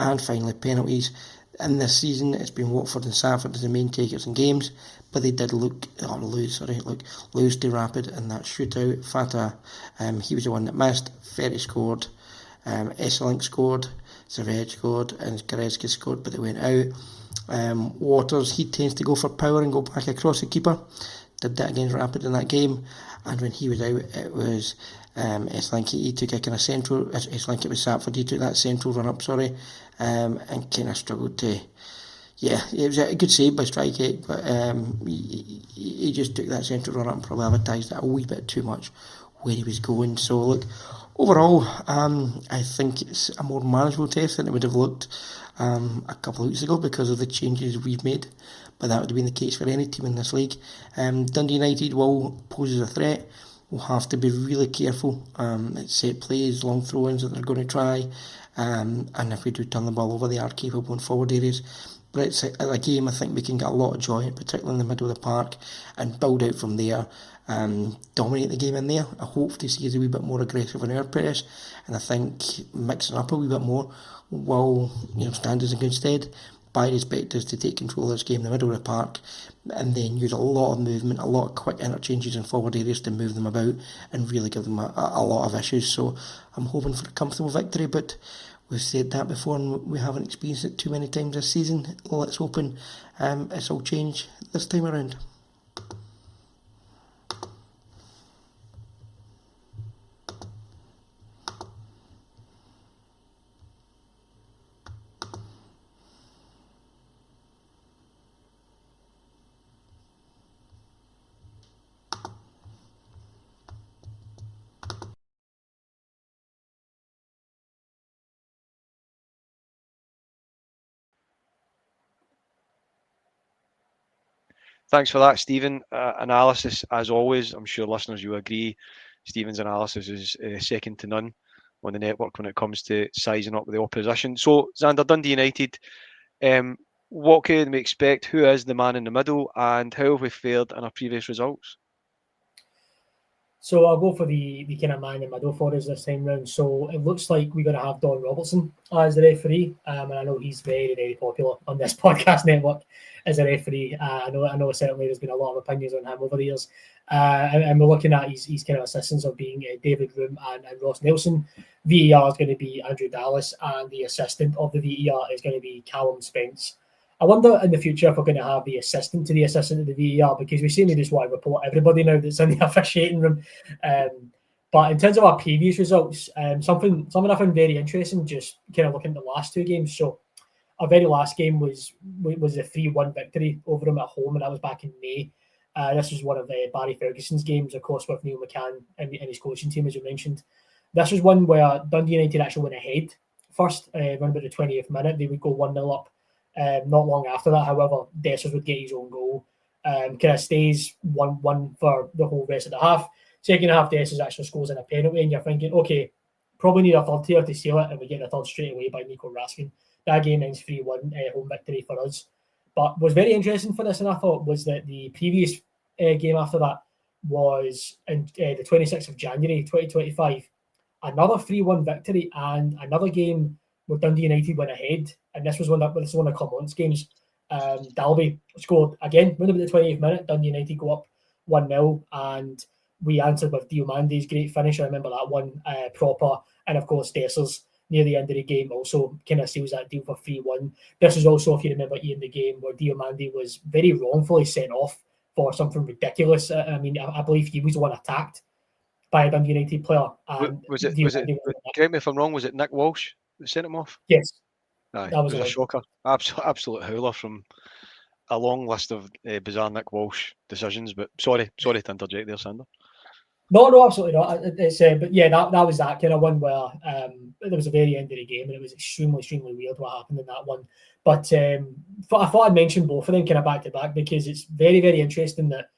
And finally, penalties. In this season, it's been Watford and Salford as the main takers in games, but they did lose to Rapid in that shootout. Fata, he was the one that missed. Ferry scored, Esselink scored, Savage scored, and Goretzka scored, but they went out. Waters, he tends to go for power and go back across the keeper. Did that against Rapid in that game, and when he was out, it was Esselink. He took a kind of central. Esselink, it was Salford. He took that central run up, and kind of struggled to. Yeah, it was a good save by Strike, but he just took that central run up and probably advertised it a wee bit too much where he was going. So look, overall, I think it's a more manageable test than it would have looked a couple of weeks ago because of the changes we've made. But that would have been the case for any team in this league. Dundee United will pose as a threat. We'll have to be really careful at set plays, long throw-ins that they're going to try. And if we do turn the ball over, they are capable in forward areas. But it's a game I think we can get a lot of joy, particularly in the middle of the park, and build out from there, dominate the game in there. I hope to see us a wee bit more aggressive in our press, and I think mixing up a wee bit more will stand us in good stead. By respect us to take control of this game in the middle of the park and then use a lot of movement, a lot of quick interchanges in forward areas to move them about and really give them a lot of issues. So I'm hoping for a comfortable victory, but we've said that before and we haven't experienced it too many times this season. Let's hope it's all changed this time around. Thanks for that, Stephen. Analysis, as always. I'm sure listeners, you agree. Stephen's analysis is second to none on the network when it comes to sizing up with the opposition. So, Zander, Dundee United, what can we expect? Who is the man in the middle, and how have we fared in our previous results? So I'll go for the kind of man in the middle for us this time round. So it looks like we're going to have Don Robertson as the referee, and I know he's very, very popular on this podcast network as a referee. I know certainly there's been a lot of opinions on him over the years, and we're looking at his kind of assistants of being David Room and Ross Nelson. VAR is going to be Andrew Dallas, and the assistant of the VAR is going to be Callum Spence. I wonder in the future if we're going to have the assistant to the assistant of the VAR, because we seem to just want to report everybody now that's in the officiating room. But in terms of our previous results, something I found very interesting, just kind of looking at the last two games. So our very last game was a 3-1 victory over them at home, and that was back in May. This was one of Barry Ferguson's games, of course, with Neil McCann and his coaching team, as you mentioned. This was one where Dundee United actually went ahead first, around about the 20th minute. They would go 1-0 up. Not long after that, however, Dessers would get his own goal. Kind of stays 1-1 for the whole rest of the half. Second half, Dessers actually scores in a penalty, and you're thinking, okay, probably need a third here to seal it, and we get the third straight away by Nico Raskin. That game ends 3-1, home victory for us. But what's very interesting for this, and I thought, was that the previous game after that was in the 26th of January 2025. Another 3-1 victory and another game where Dundee United went ahead, and this was one of Clermont's games. Dalby scored again, around about the 20th minute. Dundee United go up 1-0, and we answered with Diomande's great finish. I remember that one proper, and of course Dessers near the end of the game also kind of seals that deal for 3-1. This is also, if you remember, Iain, the game where Diomande was very wrongfully sent off for something ridiculous. I mean, I believe he was the one attacked by a Dundee United player. And was it correct me if I'm wrong, was it Nick Walsh that sent him off? Yes. Aye, that was a shocker. Absolute howler from a long list of bizarre Nick Walsh decisions. But sorry to interject there, Sander. No, absolutely not. It's but yeah, that was that kind of one where there was a very end of the game, and it was extremely weird what happened in that one. But I thought I'd mention both of them kind of back to back, because it's very, very interesting that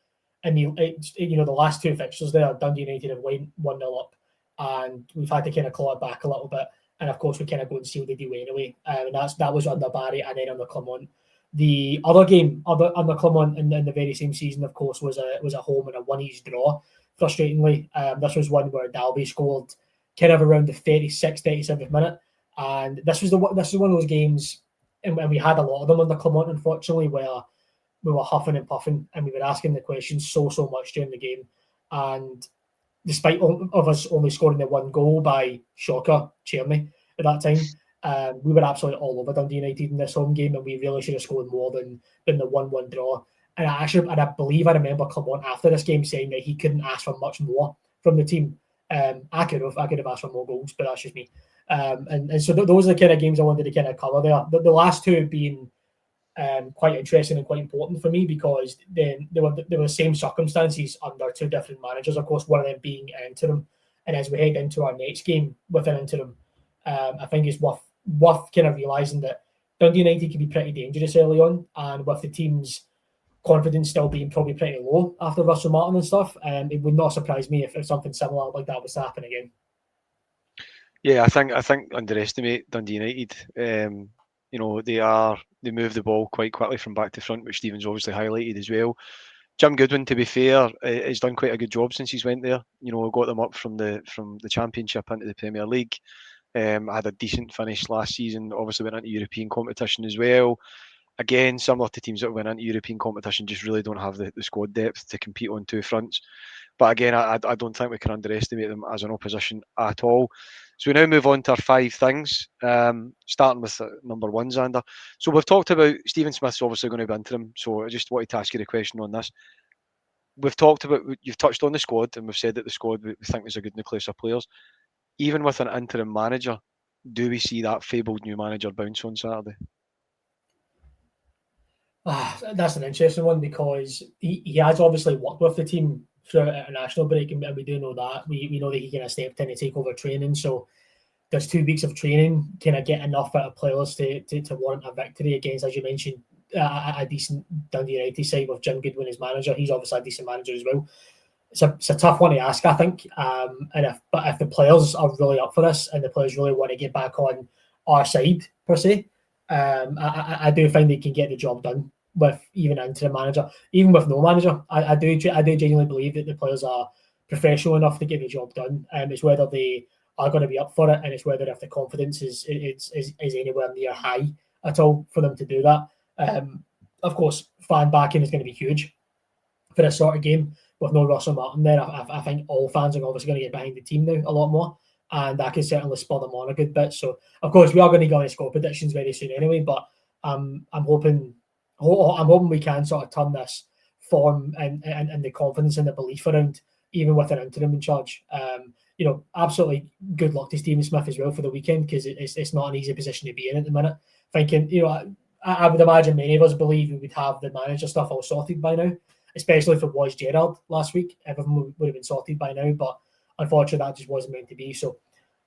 the last two fixtures there, Dundee United have went 1-0 up, and we've had to kind of claw it back a little bit, and of course we kind of go and seal the deal anyway. And that was under Barry and then under Clermont. The other game under Clermont in the very same season, of course, was a home and a 1-1 draw. Frustratingly, this was one where Dalby scored kind of around the 36th, 37th minute, And this was one of those games, and we had a lot of them under Clement, unfortunately, where we were huffing and puffing, and we were asking the questions so much during the game. And despite of us only scoring the one goal by shocker Cherny at that time, we were absolutely all over Dundee United in this home game, and we really should have scored more than the 1-1 draw. And I believe I remember Clement after this game saying that he couldn't ask for much more from the team. I could have asked for more goals, but that's just me. And so those are the kind of games I wanted to kind of cover there. The last two being quite interesting and quite important for me, because then there were the same circumstances under two different managers. Of course, one of them being interim, and as we head into our next game with an interim, I think it's worth kind of realising that Dundee United can be pretty dangerous early on, and with the team's confidence still being probably pretty low after Russell Martin and stuff, it would not surprise me if something similar like that was to happen again. Yeah, I think underestimate Dundee United. They move the ball quite quickly from back to front, which Stephen's obviously highlighted as well. Jim Goodwin, to be fair, has done quite a good job since he's went there. Got them up from the Championship into the Premier League. Had a decent finish last season. Obviously went into European competition as well. Again, similar to teams that went into European competition, just really don't have the squad depth to compete on two fronts. But again, I don't think we can underestimate them as an opposition at all. So we now move on to our 5 things, starting with number 1, Zander. So we've talked about Stephen Smith's obviously going to be interim, so I just wanted to ask you the question on this. You've touched on the squad, and we've said that the squad we think is a good nucleus of players. Even with an interim manager, do we see that fabled new manager bounce on Saturday? That's an interesting one, because he has obviously worked with the team throughout an international break, and we do know that. We know that he kind of stepped in to take over training, so does 2 weeks of training kind of get enough out of players to warrant a victory against, as you mentioned, a decent Dundee United side with Jim Goodwin as manager? He's obviously a decent manager as well. It's a tough one to ask, I think. But if the players are really up for this, and the players really want to get back on our side per se, I do think they can get the job done with even an interim manager, even with no manager. I do genuinely believe that the players are professional enough to get the job done. It's whether they are going to be up for it, and it's whether if the confidence is anywhere near high at all for them to do that. Of course, fan backing is going to be huge for this sort of game. With no Russell Martin there, I think all fans are obviously going to get behind the team now a lot more, and that can certainly spur them on a good bit. So, of course, we are going to go into score predictions very soon anyway, but I'm hoping we can sort of turn this form and the confidence and the belief around, even with an interim in charge. Absolutely good luck to Stephen Smith as well for the weekend, because it's not an easy position to be in at the minute. Thinking, I would imagine many of us believe we would have the manager stuff all sorted by now, especially if it was Gerrard last week. Everything would have been sorted by now, but unfortunately that just wasn't meant to be. So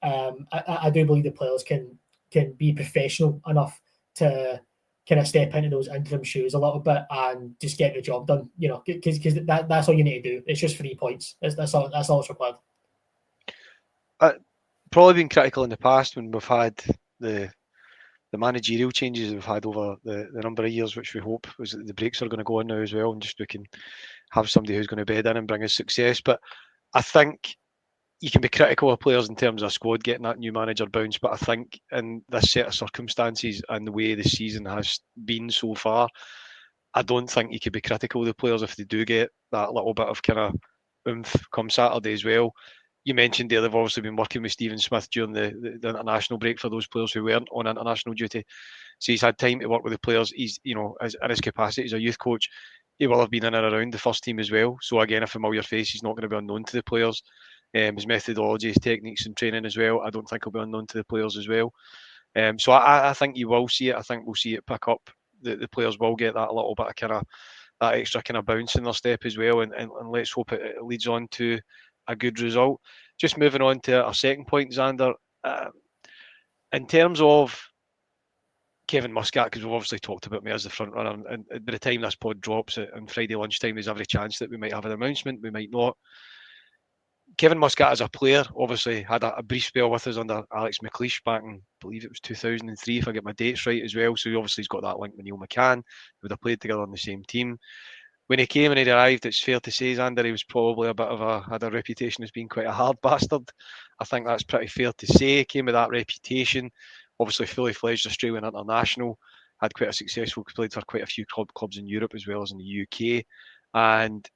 I do believe the players can be professional enough to kind of step into those interim shoes a little bit and just get the job done, because that's all you need to do. It's just 3 points. That's all it's required. Probably been critical in the past when we've had the managerial changes we've had over the number of years, which we hope was that the breaks are going to go on now as well, and just we can have somebody who's going to bed in and bring us success. But I think you can be critical of players in terms of squad getting that new manager bounce, but I think in this set of circumstances and the way the season has been so far, I don't think you could be critical of the players if they do get that little bit of kind of oomph come Saturday as well. You mentioned there they've obviously been working with Stephen Smith during the international break for those players who weren't on international duty. So he's had time to work with the players. He's, in his capacity as a youth coach, he will have been in and around the first team as well. So again, a familiar face, he's not going to be unknown to the players. His methodology, his techniques and training as well, I don't think he'll be unknown to the players as well. So I think you will see it. I think we'll see it pick up. The players will get that little bit of kind of that extra kind of bounce in their step as well. And let's hope it leads on to a good result. Just moving on to our second point, Zander. In terms of Kevin Muscat, because we've obviously talked about me as the front runner, and by the time this pod drops on Friday lunchtime, there's every chance that we might have an announcement, we might not. Kevin Muscat as a player obviously had a brief spell with us under Alex McLeish back in, I believe it was 2003, if I get my dates right as well. So he obviously has got that link with Neil McCann, who would have played together on the same team. when he came and he arrived, it's fair to say, Zander, he was probably had a reputation as being quite a hard bastard. I think that's pretty fair to say. He came with that reputation. Obviously, fully fledged Australian international, had quite a successful, played for quite a few clubs in Europe as well as in the UK. And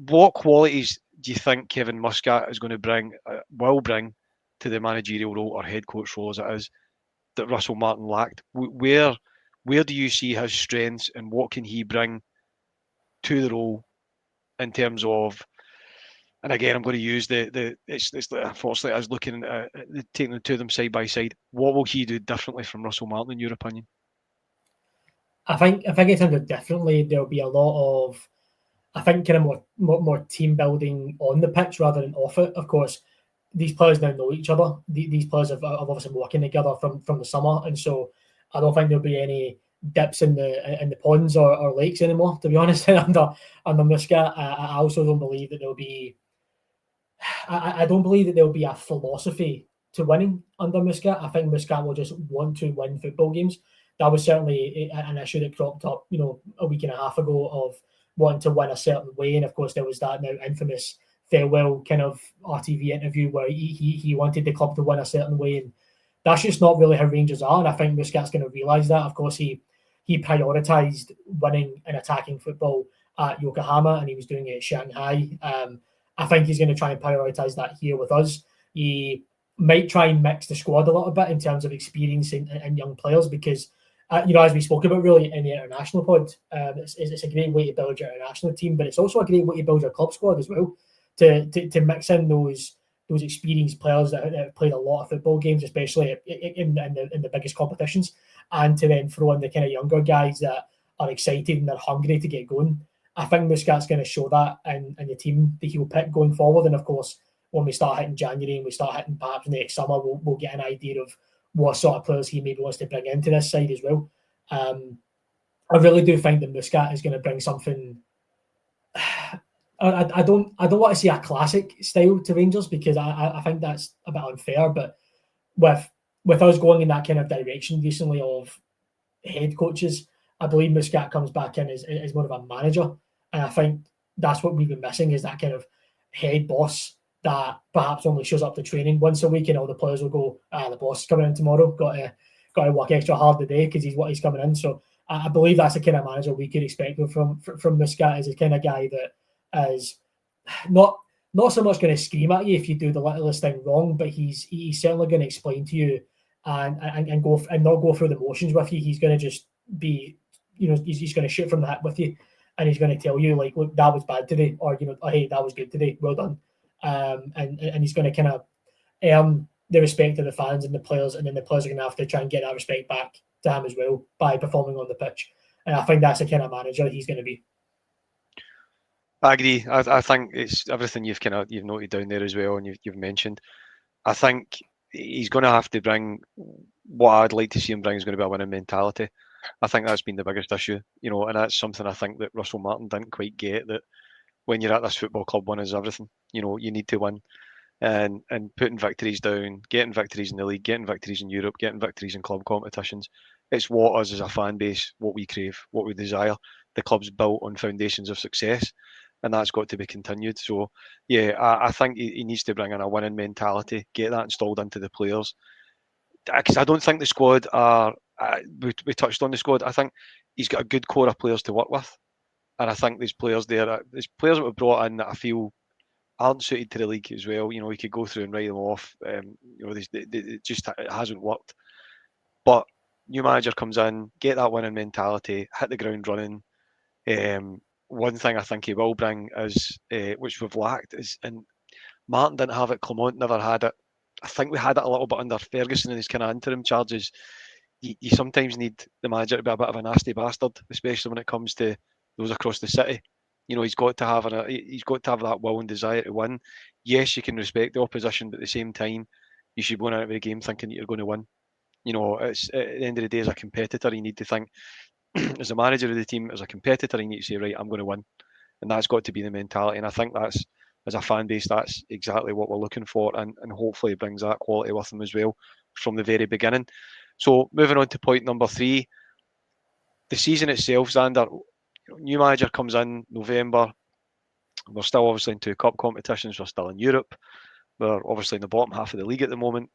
what qualities do you think Kevin Muscat is going to will bring to the managerial role or head coach role as it is that Russell Martin lacked? Where do you see his strengths and what can he bring to the role in terms of? And again, I'm going to use it's unfortunately I was looking at taking the two of them side by side. What will he do differently from Russell Martin, in your opinion? I think if I get into it differently, there'll be a lot of, I think, kind of more team building on the pitch rather than off it. Of course, these players now know each other. These players have obviously been working together from the summer, and so I don't think there'll be any dips in the ponds or lakes anymore. To be honest, under Muscat, I also don't believe that there'll be. I don't believe that there'll be a philosophy to winning under Muscat. I think Muscat will just want to win football games. That was certainly an issue that cropped up, a week and a half ago of wanting to win a certain way. And of course, there was that now infamous farewell kind of RTV interview where he wanted the club to win a certain way. And that's just not really how Rangers are. And I think Muscat's going to realise that. Of course, he prioritised winning and attacking football at Yokohama, and he was doing it at Shanghai. I think he's going to try and prioritise that here with us. He might try and mix the squad a little bit in terms of experience and young players because, as we spoke about really in the international pod, it's a great way to build your international team, but it's also a great way to build your club squad as well, to mix in those experienced players that have played a lot of football games, especially in the biggest competitions, and to then throw in the kind of younger guys that are excited and they're hungry to get going. I think Muscat's going to show that in the team that he'll pick going forward. And of course, when we start hitting January and we start hitting perhaps next summer, we'll get an idea of what sort of players he maybe wants to bring into this side as well. I really do think that Muscat is going to bring something. I don't want to say a classic style to Rangers because I think that's a bit unfair. But with us going in that kind of direction recently of head coaches, I believe Muscat comes back in as more of a manager. And I think that's what we've been missing is that kind of head boss that perhaps only shows up to training once a week and all the players will go, the boss is coming in tomorrow, got to work extra hard today because he's coming in. So I believe that's the kind of manager we could expect from Muscat, is the kind of guy that is not so much going to scream at you if you do the littlest thing wrong, but he's certainly going to explain to you and not go through the motions with you. He's going to just be, he's going to shoot from the hip with you, and he's going to tell you like, look, that was bad today, or oh, hey, that was good today, well done. And he's going to kind of earn the respect of the fans and the players, and then the players are going to have to try and get that respect back to him as well by performing on the pitch. And I think that's the kind of manager he's going to be. I agree. I think it's everything you've noted down there as well, and you've mentioned. I think he's going to have to bring what I'd like to see him bring is going to be a winning mentality. I think that's been the biggest issue, and that's something I think that Russell Martin didn't quite get, that when you're at this football club, winning is everything. You need to win, and putting victories down, getting victories in the league, getting victories in Europe, getting victories in club competitions. It's what us as a fan base, what we crave, what we desire. The club's built on foundations of success, and that's got to be continued. So, yeah, I think he needs to bring in a winning mentality, get that installed into the players. Because I don't think the squad are. We touched on the squad. I think he's got a good core of players to work with, and I think there's players that we've brought in that I feel aren't suited to the league as well. We could go through and write them off. It hasn't worked. But new manager comes in, get that winning mentality, hit the ground running. One thing I think he will bring is, which we've lacked, is, and Martin didn't have it, Clement never had it. I think we had it a little bit under Ferguson and his kind of interim charges. You sometimes need the manager to be a bit of a nasty bastard, especially when it comes to those across the city. He's got to have that will and desire to win. Yes, you can respect the opposition, but at the same time, you should go into every game thinking that you're going to win. It's at the end of the day, as a competitor, you need to think as a manager of the team, as a competitor, you need to say, right, I'm going to win, and that's got to be the mentality. And I think that's, as a fan base, that's exactly what we're looking for, and hopefully it brings that quality with them as well from the very beginning. So moving on to point number 3, the season itself, Zander, new manager comes in November. We're still obviously in 2 cup competitions. We're still in Europe. We're obviously in the bottom half of the league at the moment.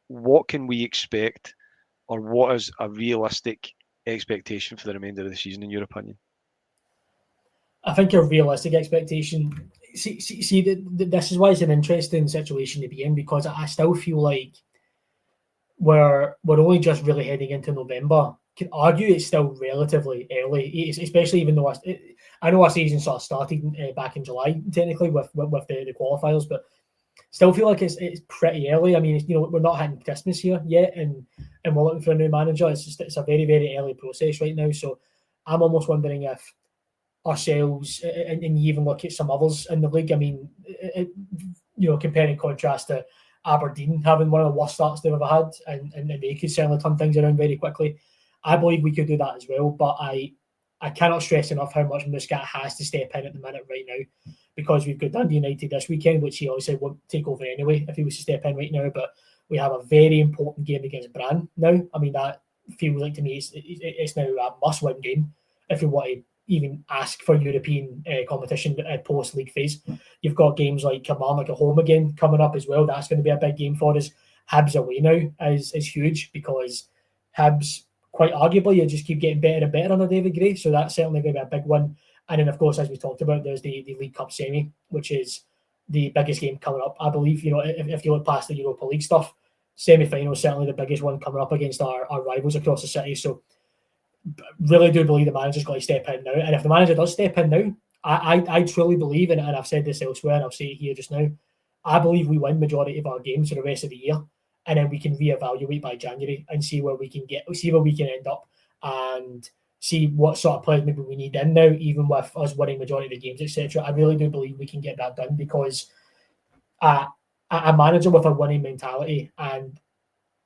What can we expect, or what is a realistic expectation for the remainder of the season, in your opinion? I think a realistic expectation. This is why it's an interesting situation to be in, because I still feel like we're only just really heading into November. Can argue it's still relatively early, especially even though I know our season sort of started back in July technically with the qualifiers, but still feel like it's pretty early. I mean, we're not hitting Christmas here yet, and we're looking for a new manager. It's a very, very early process right now. So I'm almost wondering if ourselves, and you even look at some others in the league. I mean, compare and contrast to Aberdeen having one of the worst starts they've ever had, and they could certainly turn things around very quickly. I believe we could do that as well, but I cannot stress enough how much Muscat has to step in at the minute right now, because we've got Dundee United this weekend, which he obviously won't take over anyway if he was to step in right now, but we have a very important game against Brann now. I mean, that feels like to me it's now a must-win game if we want to even ask for European competition post-league phase. You've got games like Kilmarnock at home again coming up as well. That's going to be a big game for us. Hibs away now is huge, because Hibs, quite arguably, you just keep getting better and better under David Gray, so that's certainly going to be a big one. And then, of course, as we talked about, there's the League Cup semi, which is the biggest game coming up. I believe, if you look past the Europa League stuff, semi-final is certainly the biggest one coming up against our rivals across the city. So really do believe the manager's got to step in now. And if the manager does step in now, I truly believe, and I've said this elsewhere, and I'll say it here just now, I believe we win majority of our games for the rest of the year, and then we can reevaluate by January and see where we can end up, and see what sort of players maybe we need in now, even with us winning majority of the games, etc. I really do believe we can get that done, because a manager with a winning mentality and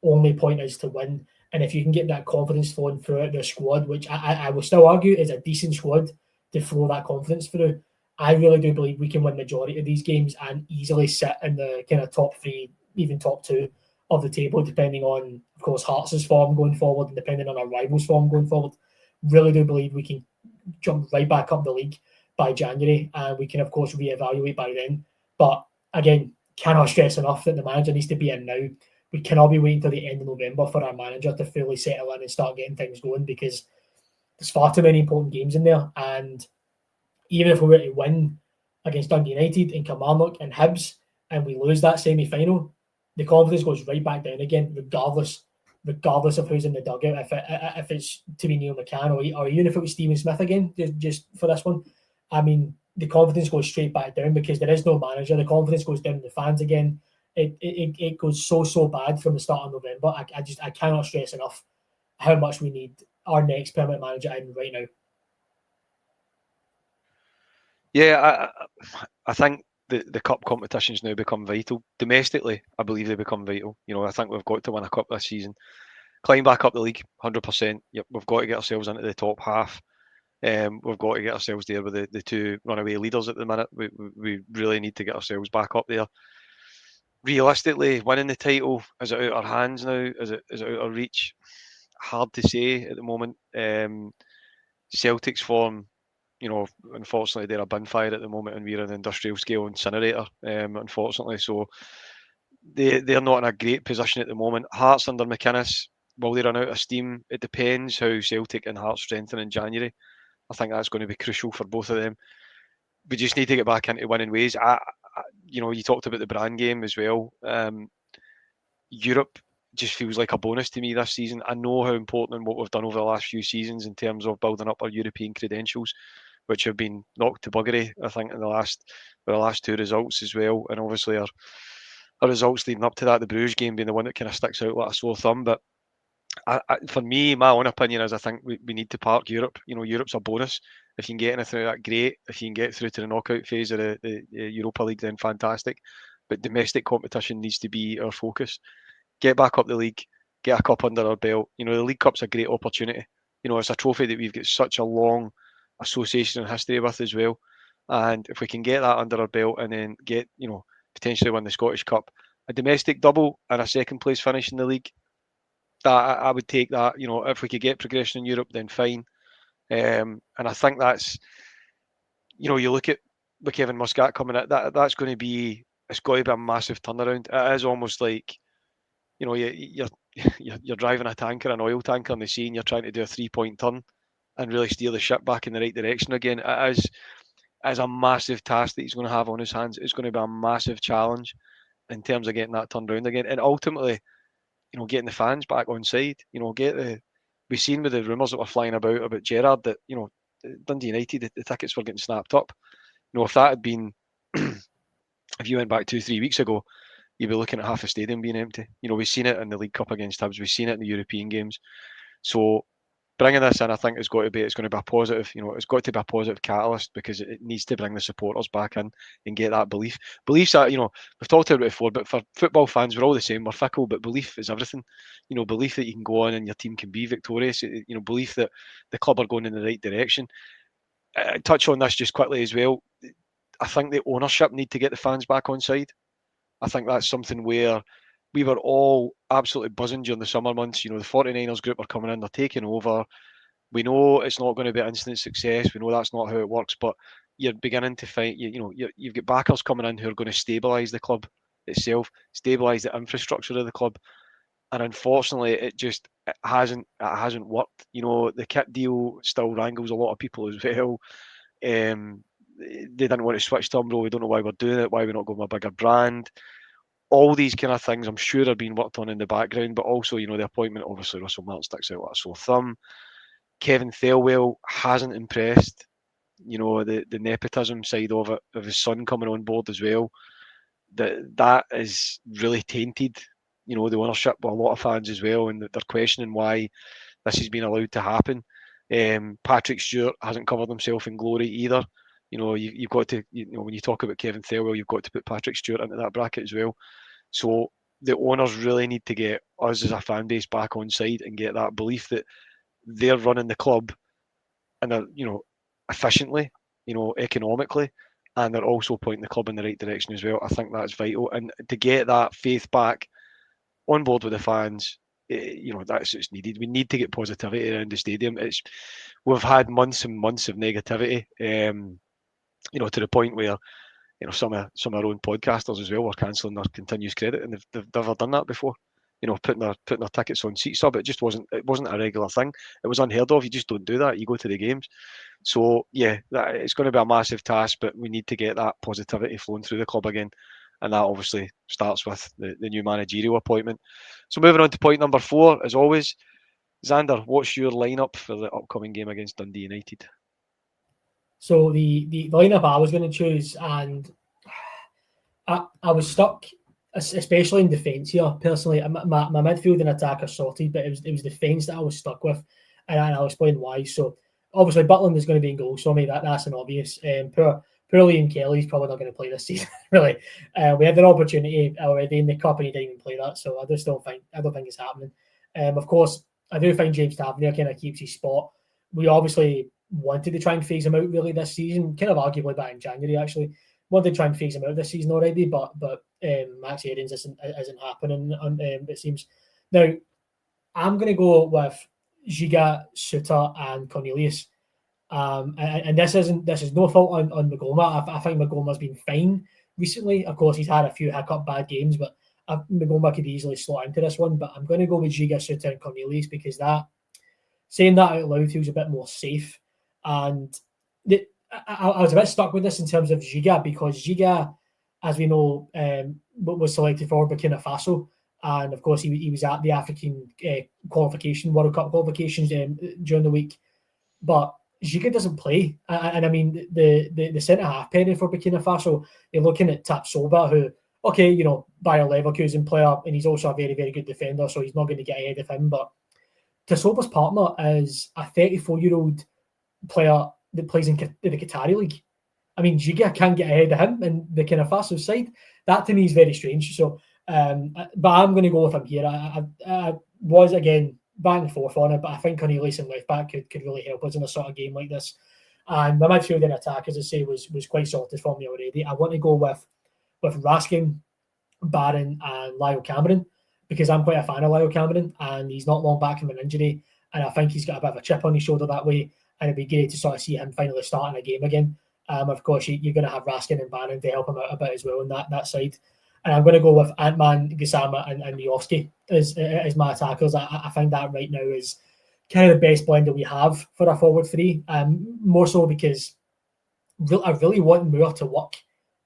only point is to win. And if you can get that confidence flowing throughout the squad, which I will still argue is a decent squad to flow that confidence through, I really do believe we can win majority of these games and easily sit in the kind of top 3, even top 2 of the table, depending on, of course, Hearts' form going forward and depending on our rivals' form going forward. Really do believe we can jump right back up the league by January, and we can, of course, reevaluate by then. But again, cannot stress enough that the manager needs to be in now. We cannot be waiting till the end of November for our manager to fully settle in and start getting things going, because there's far too many important games in there. And even if we were to win against Dundee United and Kilmarnock and Hibs, and we lose that semi-final, the confidence goes right back down again, regardless of who's in the dugout. If it's to be Neil McCann, or even if it was Stephen Smith again, just for this one, I mean, the confidence goes straight back down because there is no manager. The confidence goes down to the fans again. It goes so bad from the start of November. I cannot stress enough how much we need our next permanent manager in right now. Yeah, I think the cup competitions now become vital. Domestically, I believe they become vital. I think we've got to win a cup this season. Climb back up the league, 100%. Yep, we've got to get ourselves into the top half. We've got to get ourselves there with the 2 runaway leaders at the minute. We really need to get ourselves back up there. Realistically, winning the title, is it out of our hands now? Is it out of reach? Hard to say at the moment. Celtic's form, unfortunately they're a bin fire at the moment, and we're an industrial scale incinerator, unfortunately. So they're not in a great position at the moment. Hearts under McInnes, will they run out of steam? It depends how Celtic and Hearts strengthen in January. I think that's going to be crucial for both of them. We just need to get back into winning ways. You talked about the Brann game as well. Europe just feels like a bonus to me this season. I know how important and what we've done over the last few seasons in terms of building up our European credentials, which have been knocked to buggery, I think, in the last 2 results as well. And obviously our results leading up to that, the Bruges game being the one that kind of sticks out like a sore thumb. But for me, my own opinion is I think we need to park Europe. Europe's a bonus. If you can get anything out of that, great. If you can get through to the knockout phase of the Europa League, then fantastic. But domestic competition needs to be our focus. Get back up the league, get a cup under our belt. The League Cup's a great opportunity. It's a trophy that we've got such a long association and history with as well. And if we can get that under our belt and then get, potentially win the Scottish Cup, a domestic double and a second place finish in the league, that I would take that. If we could get progression in Europe, then fine. And I think that's, you look at with Kevin Muscat coming in, that's going to be, it's got to be a massive turnaround. It is almost like, you're driving a tanker, an oil tanker, and the sea, and you're trying to do a 3-point turn and really steer the ship back in the right direction again. It is a massive task that he's going to have on his hands. It's going to be a massive challenge in terms of getting that turned around again, and ultimately, getting the fans back on side. We've seen with the rumours that were flying about Gerrard that Dundee United, the tickets were getting snapped up. If that had been, if you went back 2-3 weeks ago, you'd be looking at half a stadium being empty. We've seen it in the League Cup against Hibs. We've seen it in the European games. So bringing this in, I think it's going to be a positive. It's got to be a positive catalyst, because it needs to bring the supporters back in and get that belief. Beliefs that, we've talked about it before, but for football fans, we're all the same. We're fickle, but belief is everything. Belief that you can go on and your team can be victorious. Belief that the club are going in the right direction. Touch on this just quickly as well. I think the ownership need to get the fans back on side. I think that's something where we were all absolutely buzzing during the summer months. The 49ers group are coming in, they're taking over. We know it's not going to be an instant success. We know that's not how it works, but you're beginning to find, you've got backers coming in who are going to stabilise the club itself, stabilise the infrastructure of the club. And unfortunately, it hasn't worked. The kit deal still wrangles a lot of people as well. They didn't want to switch to Umbro. We don't know why we're doing it, why we're not going with a bigger brand. All these kind of things, I'm sure, are being worked on in the background, but also, the appointment, obviously, Russell Martin sticks out like a sore thumb. Kevin Thelwell hasn't impressed. The nepotism side of it, of his son coming on board as well, that is really tainted, the ownership with a lot of fans as well, and they're questioning why this has been allowed to happen. Patrick Stewart hasn't covered himself in glory either. You've got to, when you talk about Kevin Thelwell, you've got to put Patrick Stewart into that bracket as well. So the owners really need to get us as a fan base back on side and get that belief that they're running the club and they're, efficiently, economically, and they're also pointing the club in the right direction as well. I think that's vital. And to get that faith back on board with the fans, that's what's needed. We need to get positivity around the stadium. We've had months and months of negativity, to the point where, some of our own podcasters as well were cancelling their continuous credit, and they've never done that before. Putting their tickets on SeatSub. It wasn't a regular thing. It was unheard of. You just don't do that. You go to the games. So yeah, it's going to be a massive task, but we need to get that positivity flowing through the club again, and that obviously starts with the new managerial appointment. So moving on to point number 4, as always, Zander, what's your lineup for the upcoming game against Dundee United? So the lineup I was going to choose, and I was stuck, especially in defence here. Personally, my midfield and attack are sorted, but it was defence that I was stuck with, and I'll explain why. So obviously Butland is going to be in goal, so that's an obvious. Poor Liam Kelly's probably not going to play this season. Really, we had an opportunity already in the cup, and he didn't even play that. So I don't think it's happening. Of course, I do think James Tavernier kind of keeps his spot. We obviously wanted to try and phase him out really this season, kind of arguably back in January actually. Wanted to try and phase him out this season already, but Max Aarons isn't happening, it seems. Now, I'm going to go with Giga, Suter, and Cornelius. And this is no fault on Magoma. I think Magoma's been fine recently. Of course, he's had a few hiccup bad games, but Magoma could easily slot into this one. But I'm going to go with Giga, Suter, and Cornelius, because saying that out loud feels a bit more safe. And I was a bit stuck with this in terms of Giga, because Giga, as we know, was selected for Burkina Faso, and of course he was at the African World Cup qualifications during the week. But Giga doesn't play, and I mean the centre half pairing for Burkina Faso, you're looking at Tapsoba, who, okay, Bayer Leverkusen player, and he's also a very, very good defender, so he's not going to get ahead of him. But Tapsoba's partner is a 34-year-old player that plays in the Qatari League. I mean, Giga can't get ahead of him in the Burkina Faso side. That to me is very strange. So, but I'm going to go with him here. I was, again, back and forth on it, but I think Cornelius and left back could really help us in a sort of game like this. And my midfield and attack, as I say, was quite sorted for me already. I want to go with Raskin, Barron, and Lyle Cameron, because I'm quite a fan of Lyle Cameron, and he's not long back from an injury, and I think he's got a bit of a chip on his shoulder that way. and it'd be great to sort of see him finally starting a game again. Of course, you're going to have Raskin and Bannon to help him out a bit as well on that side. And I'm going to go with Ant-Man, Gassama and Miovski as my attackers. I think that right now is kind of the best blend that we have for a forward three. More so because I really want Moore to work,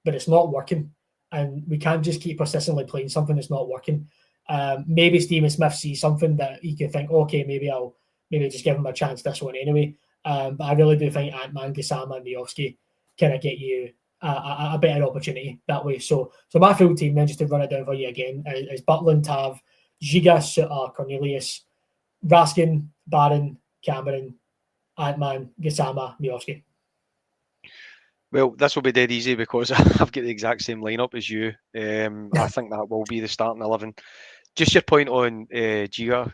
but it's not working. And we can't just keep persistently playing something that's not working. Maybe Stephen Smith sees something that he can think, okay, maybe I'll just give him a chance this one anyway. But I really do think Ant-Man, Gassama and Miovski kind of get you a better opportunity that way. So my full team then, just to run it down for you again, is Butland, Tav, Giga, Suter, Cornelius, Raskin, Barron, Cameron, Ant-Man, Gassama, Miovski. Well, this will be dead easy because I've got the exact same lineup as you. I think that will be the starting 11. Just your point on Giga.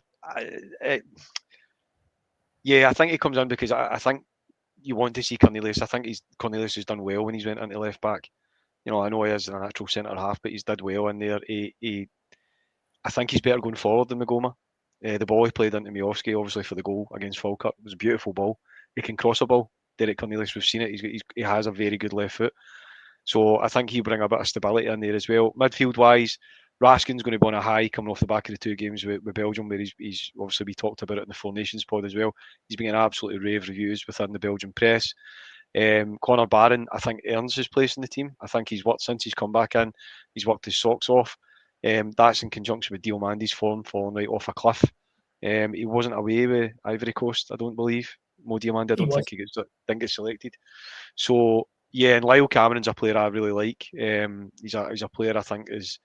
Yeah, I think he comes in because I think you want to see Cornelius. I think Cornelius has done well when he's went into left back. I know he is a natural centre half, but he's did well in there. I think he's better going forward than Magoma. The ball he played into Miovski, obviously for the goal against Falkirk, was a beautiful ball. He can cross a ball. Derek Cornelius, we've seen it. He has a very good left foot. So I think he'll bring a bit of stability in there as well. Midfield-wise, Raskin's going to be on a high coming off the back of the 2 games with Belgium, where he's obviously, we talked about it in the Four Nations pod as well. He's been getting absolutely rave reviews within the Belgian press. Connor Barron, I think, earns his place in the team. I think he's worked since he's come back in. He's worked his socks off. That's in conjunction with Diomandis' form falling right off a cliff. He wasn't away with Ivory Coast, I don't believe. Mo Diomandi, I don't think he didn't get selected. So yeah, and Lyle Cameron's a player I really like. He's a player I think has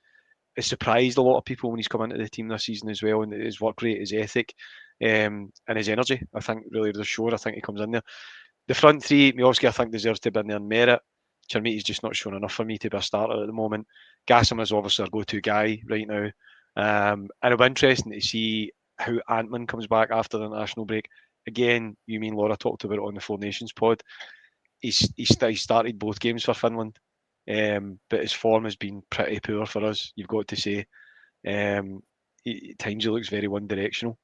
surprised a lot of people when he's come into the team this season as well, and his work rate, his ethic, and his energy. I think really the show. I think he comes in there. The front three, Miovski, I think deserves to be in there on merit. Chermiti's just not shown enough for me to be a starter at the moment. Gassam is obviously our go-to guy right now, and it'll be interesting to see how Ant-Man comes back after the international break. Again, you mean Laura talked about it on the Four Nations pod. He started both games for Finland, but his form has been pretty poor for us, you've got to say. At times he looks very one-directional.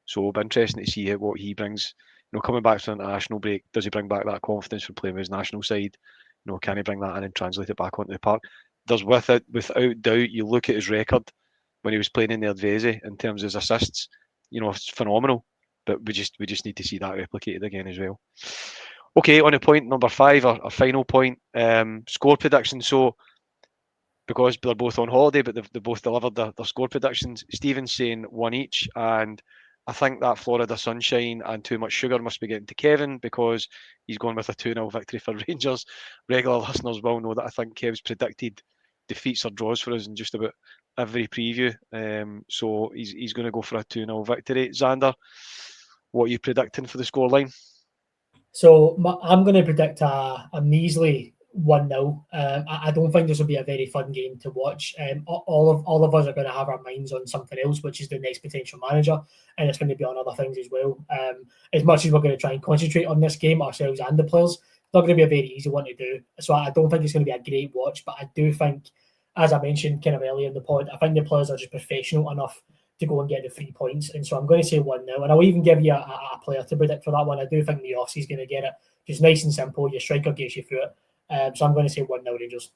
So it'll be interesting to see what he brings. Coming back to the international break, does he bring back that confidence from playing with his national side? Can he bring that in and translate it back onto the park? Without doubt, you look at his record when he was playing in the Erdvese in terms of his assists, it's phenomenal. But we just need to see that replicated again as well. Okay, on to point number 5, our final point, score prediction. So, because they're both on holiday, but they both delivered their score predictions, Stephen's saying 1 each, and I think that Florida sunshine and too much sugar must be getting to Kevin because he's going with a 2-0 victory for Rangers. Regular listeners will know that I think Kev's predicted defeats or draws for us in just about every preview. So he's going to go for a 2-0 victory. Zander, what are you predicting for the scoreline? So I'm going to predict a measly 1-0. I don't think this will be a very fun game to watch. All of us are going to have our minds on something else, which is the next potential manager, and it's going to be on other things as well. As much as we're going to try and concentrate on this game, ourselves and the players, it's not going to be a very easy one to do. So I don't think it's going to be a great watch, but I do think, as I mentioned kind of earlier in the pod, I think the players are just professional enough to go and get the 3 points. And so I'm going to say 1-0. And I'll even give you a player to predict for that one. I do think Miovski's going to get it. Just nice and simple. Your striker gets you through it. So I'm going to say 1-0 Rangers.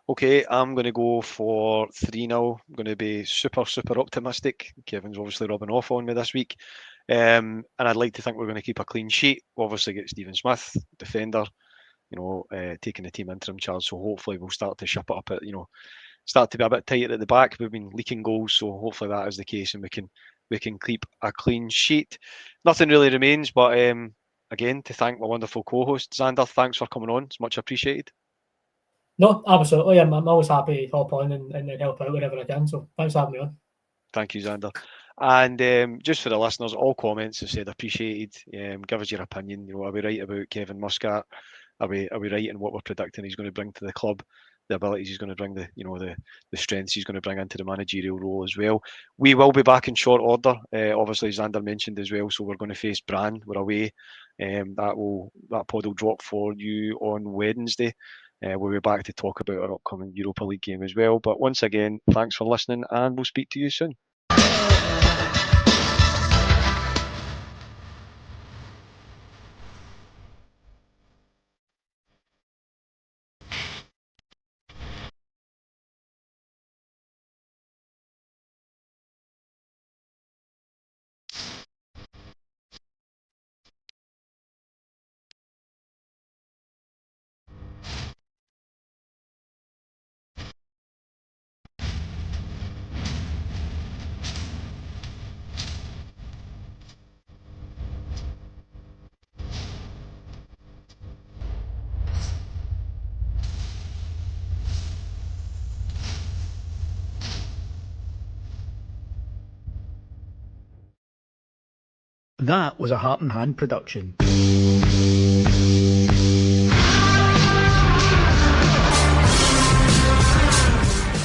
Okay, I'm going to go for 3-0. I'm going to be super, super optimistic. Kevin's obviously rubbing off on me this week. And I'd like to think we're going to keep a clean sheet. We'll obviously get Stephen Smith, defender, taking the team interim charge. So hopefully we'll start to ship it up at, start to be a bit tighter at the back. We've been leaking goals, so hopefully that is the case and we can keep a clean sheet. Nothing really remains but again to thank my wonderful co-host Zander. Thanks for coming on, it's much appreciated. No, absolutely. I'm always happy to hop on and help out wherever I can, so thanks for having me on. Thank you, Zander. And just for the listeners, all comments are said appreciated. Give us your opinion. Are we right about Kevin Muscat? Are we right in what we're predicting he's going to bring to the club? The abilities he's going to bring, the strengths he's going to bring into the managerial role as well. We will be back in short order. Obviously, Zander mentioned as well, so we're going to face Brann. We're away. That pod will drop for you on Wednesday. We'll be back to talk about our upcoming Europa League game as well. But once again, thanks for listening, and we'll speak to you soon. That was a Heart and Hand production.